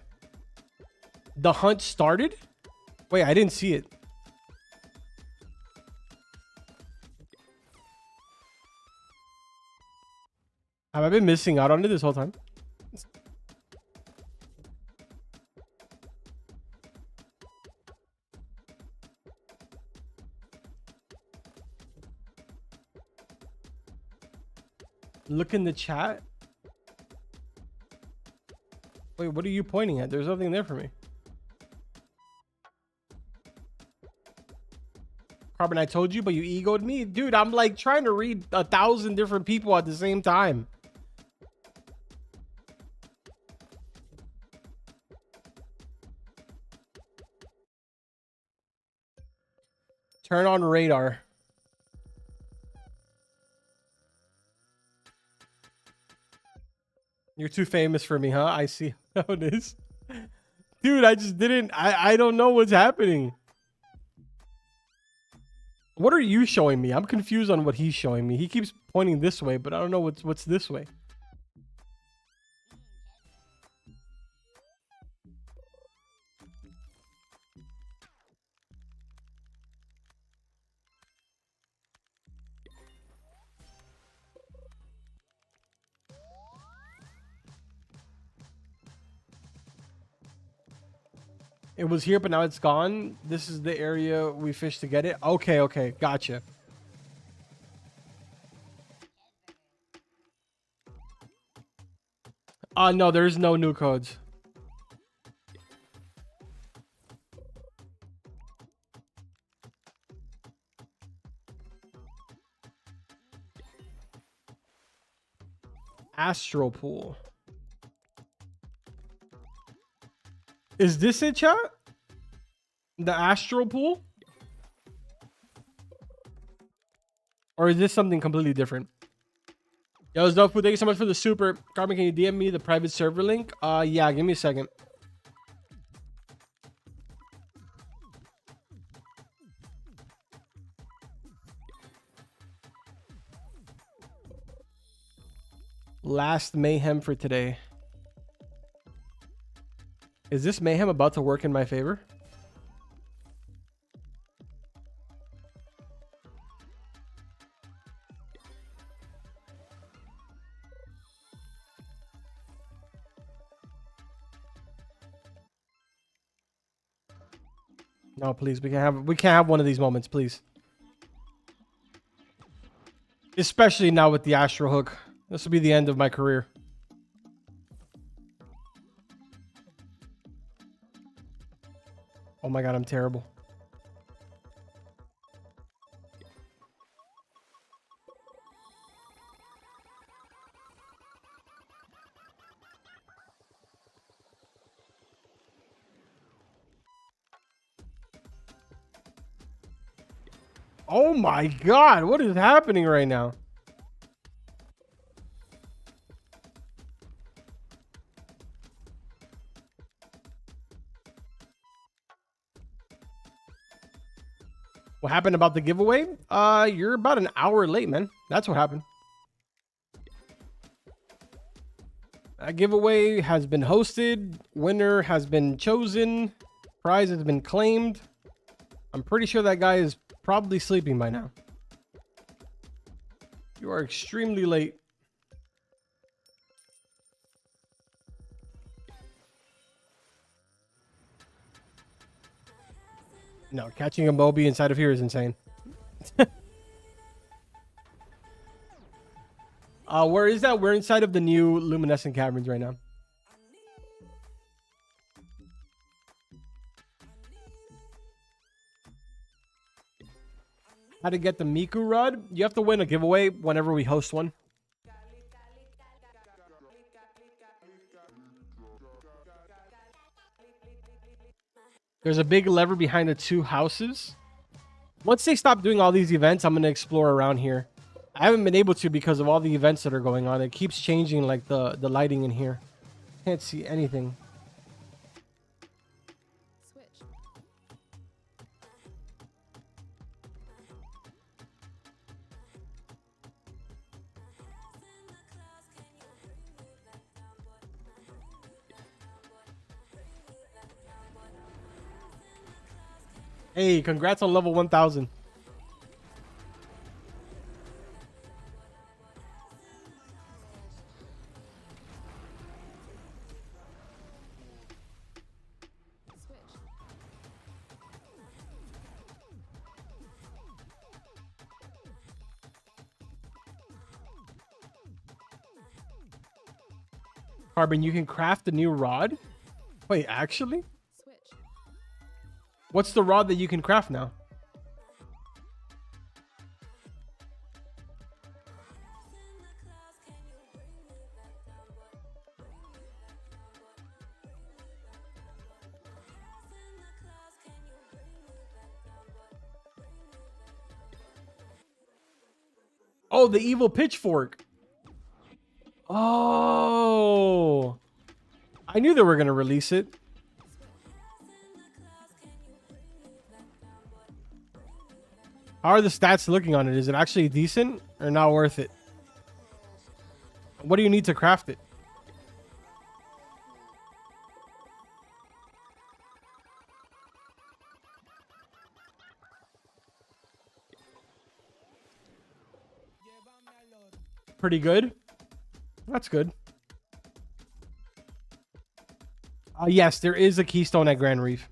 The hunt started? Wait, I didn't see it. Have I been missing out on it this whole time? Look in the chat. Wait, what are you pointing at? There's nothing there for me. Carbon, I told you, but you egoed me. Dude, I'm like trying to read 1,000 different people at the same time. Turn on radar. You're too famous for me, huh? I see how it is. Dude, I just didn't... I don't know what's happening. What are you showing me? I'm confused on what he's showing me. He keeps pointing this way, but I don't know what's this way. It was here, but now it's gone. This is the area we fished to get it. Okay, okay, gotcha. No, there's no new codes. Astro pool. Is this it, chat? The astral pool? Or is this something completely different? Yo, Zofu, thank you so much for the super. Carmen, can you DM me the private server link? Yeah, give me a second. Last mayhem for today. Is this mayhem about to work in my favor? No, please. We can't have one of these moments, please. Especially now with the Astro Hook. This will be the end of my career. Oh my god, I'm terrible. Oh my god, what is happening right now? What happened about the giveaway? You're about an hour late, man. That's what happened. That giveaway has been hosted. Winner has been chosen. Prize has been claimed. I'm pretty sure that guy is probably sleeping by now. You are extremely late. No, catching a Moby inside of here is insane. Where is that? We're inside of the new luminescent caverns right now. How to get the Miku rod? You have to win a giveaway whenever we host one. There's a big lever behind the two houses. Once they stop doing all these events, I'm going to explore around here. I haven't been able to because of all the events that are going on. It keeps changing like the lighting in here. Can't see anything. Hey, congrats on level 1000. Carbon, you can craft a new rod? Wait, actually? What's the rod that you can craft now? Oh, the evil pitchfork. Oh. I knew they were going to release it. How are the stats looking on it? Is it actually decent or not worth it? What do you need to craft it? Pretty good. That's good. Yes, there is a keystone at Grand Reef.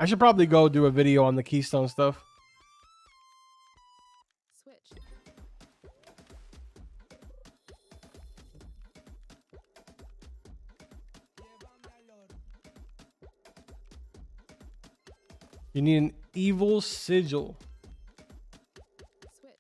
I should probably go do a video on the keystone stuff. Switch. You need an evil sigil. Switch.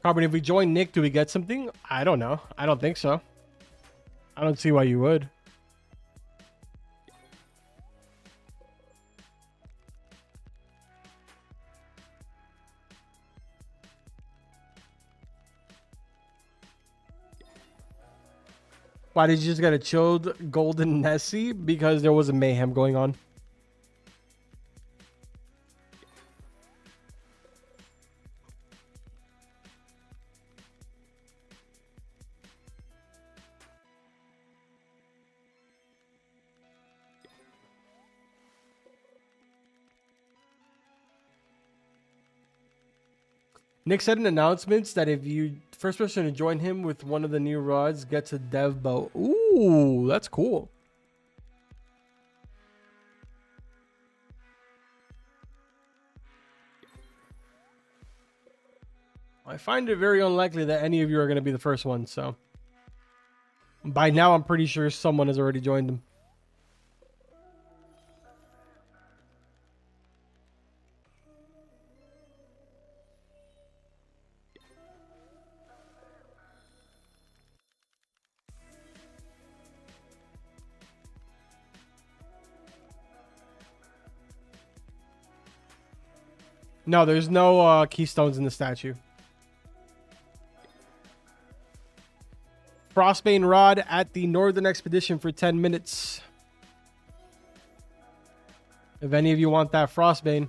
Carbon, if we join Nick, do we get something? I don't know. I don't think so. I don't see why you would. Why did you just get a chilled golden Nessie? Because there was a mayhem going on. Nick said in announcements that if you first person to join him with one of the new rods gets a dev bow. Ooh, that's cool. I find it very unlikely that any of you are going to be the first one, so by now I'm pretty sure someone has already joined him. No, there's no keystones in the statue. Frostbane Rod at the Northern Expedition for 10 minutes. If any of you want that Frostbane.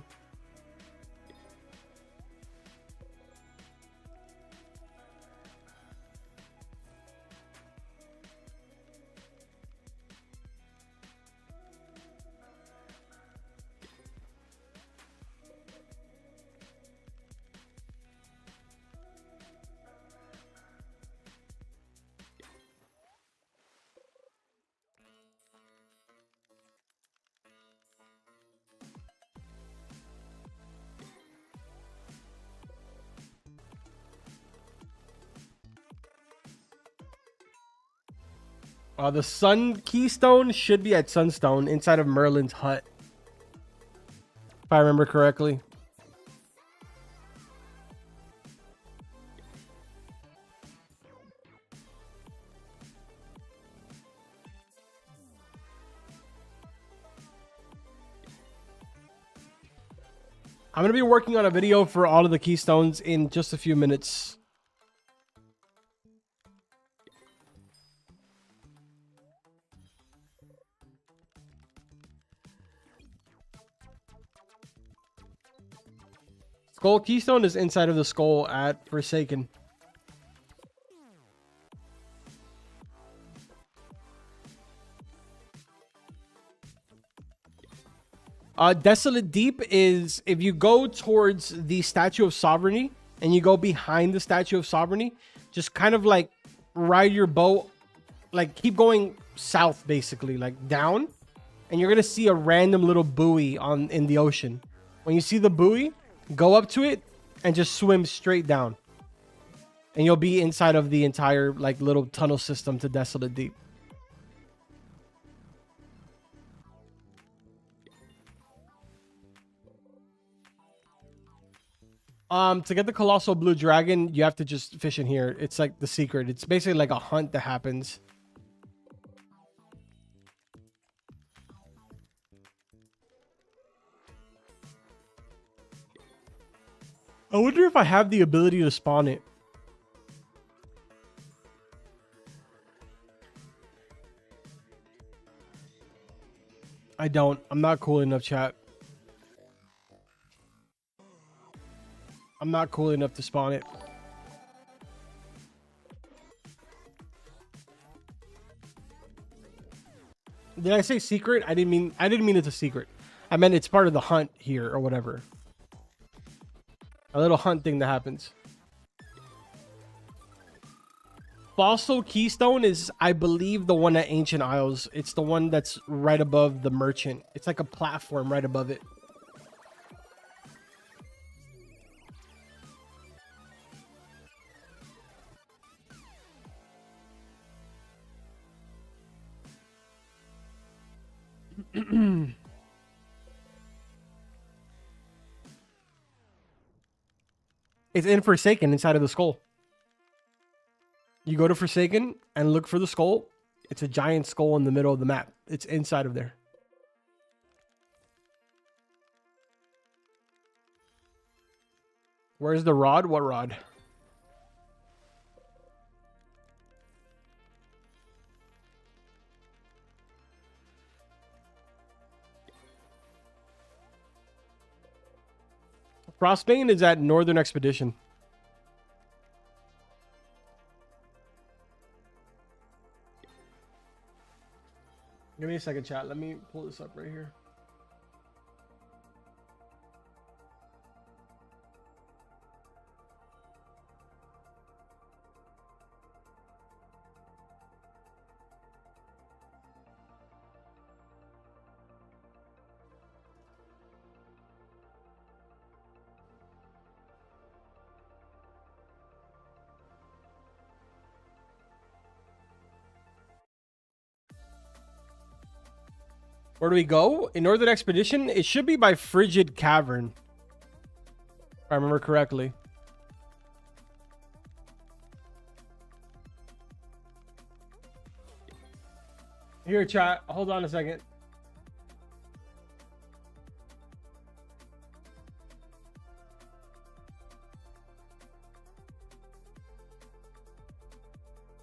The Sun Keystone should be at Sunstone inside of Merlin's hut. If I remember correctly. I'm going to be working on a video for all of the Keystones in just a few minutes. Skull Keystone is inside of the skull at Forsaken. Desolate Deep is if you go towards the Statue of Sovereignty and you go behind the Statue of Sovereignty, just kind of like ride your boat, like keep going south basically, like down, and you're gonna see a random little buoy in the ocean. When you see the buoy, go up to it and just swim straight down, and you'll be inside of the entire like little tunnel system to Desolate Deep. To get the Colossal Blue Dragon, you have to just fish in here. It's like the secret. It's basically like a hunt that happens. I wonder if I have the ability to spawn it. I don't. I'm not cool enough, chat. I'm not cool enough to spawn it. Did I say secret? I didn't mean it's a secret. I meant it's part of the hunt here or whatever. A little hunt thing that happens. Fossil Keystone is, I believe, the one at Ancient Isles. It's the one that's right above the merchant. It's like a platform right above it. It's in Forsaken, inside of the skull. You go to Forsaken and look for the skull. It's a giant skull in the middle of the map. It's inside of there. Where's the rod? What rod? Frostbane is at Northern Expedition. Give me a second, chat. Let me pull this up right here. Where do we go? In Northern Expedition, it should be by Frigid Cavern. If I remember correctly. Here, chat. Hold on a second.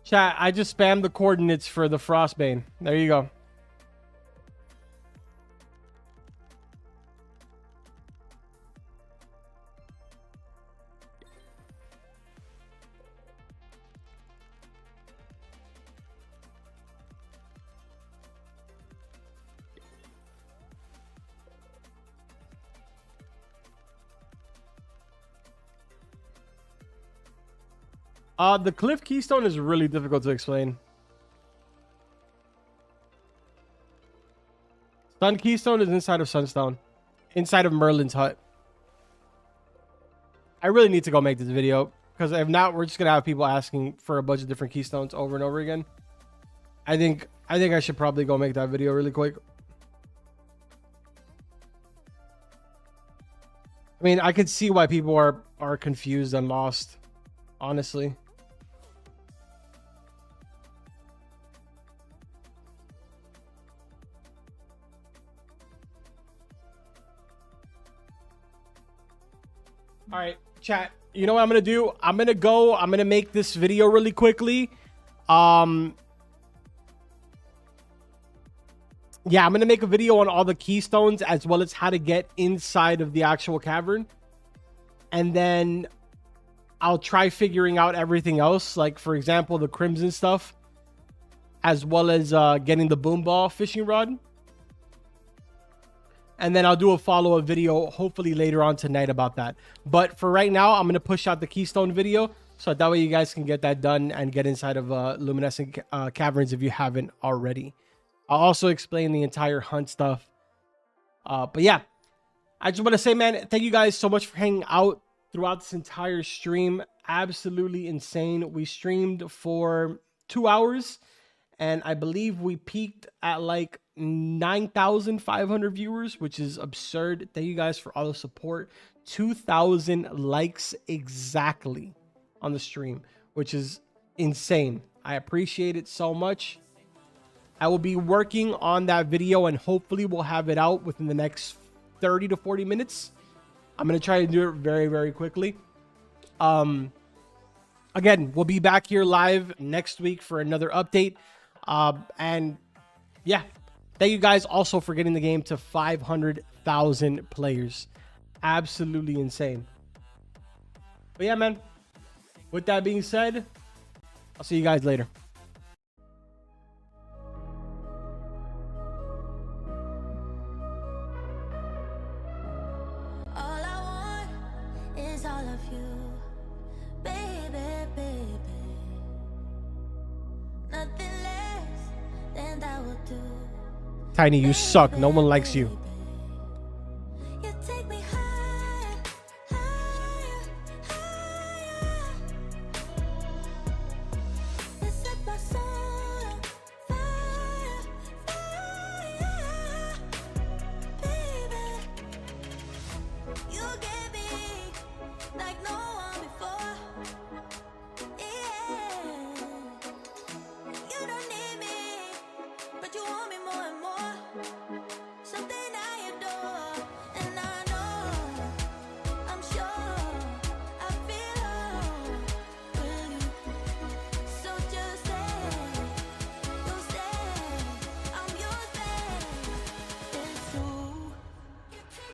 Chat, I just spammed the coordinates for the Frostbane. There you go. The cliff keystone is really difficult to explain. Sun keystone is inside of Sunstone. Inside of Merlin's hut. I really need to go make this video. Because if not, we're just going to have people asking for a bunch of different keystones over and over again. I think I should probably go make that video really quick. I mean, I could see why people are confused and lost. Honestly. All right, chat. You know what I'm going to do? I'm going to make this video really quickly. Yeah, I'm going to make a video on all the keystones as well as how to get inside of the actual cavern. And then I'll try figuring out everything else. Like, for example, the crimson stuff. As well as getting the boom ball fishing rod. And then I'll do a follow-up video hopefully later on tonight about that. But for right now, I'm going to push out the keystone video. So that way you guys can get that done and get inside of luminescent caverns if you haven't already. I'll also explain the entire hunt stuff. But yeah, I just want to say, man, thank you guys so much for hanging out throughout this entire stream. Absolutely insane. We streamed for 2 hours. And I believe we peaked at like 9,500 viewers, which is absurd. Thank you guys for all the support. 2,000 likes exactly on the stream, which is insane. I appreciate it so much. I will be working on that video and hopefully we'll have it out within the next 30 to 40 minutes. I'm going to try to do it very, very quickly. Again, we'll be back here live next week for another update. And yeah, thank you guys also for getting the game to 500,000 players. Absolutely insane. But yeah, man. With that being said, I'll see you guys later. All I want is all of you, baby, baby. Nothing less than that will do. Tiny, you suck. No one likes you.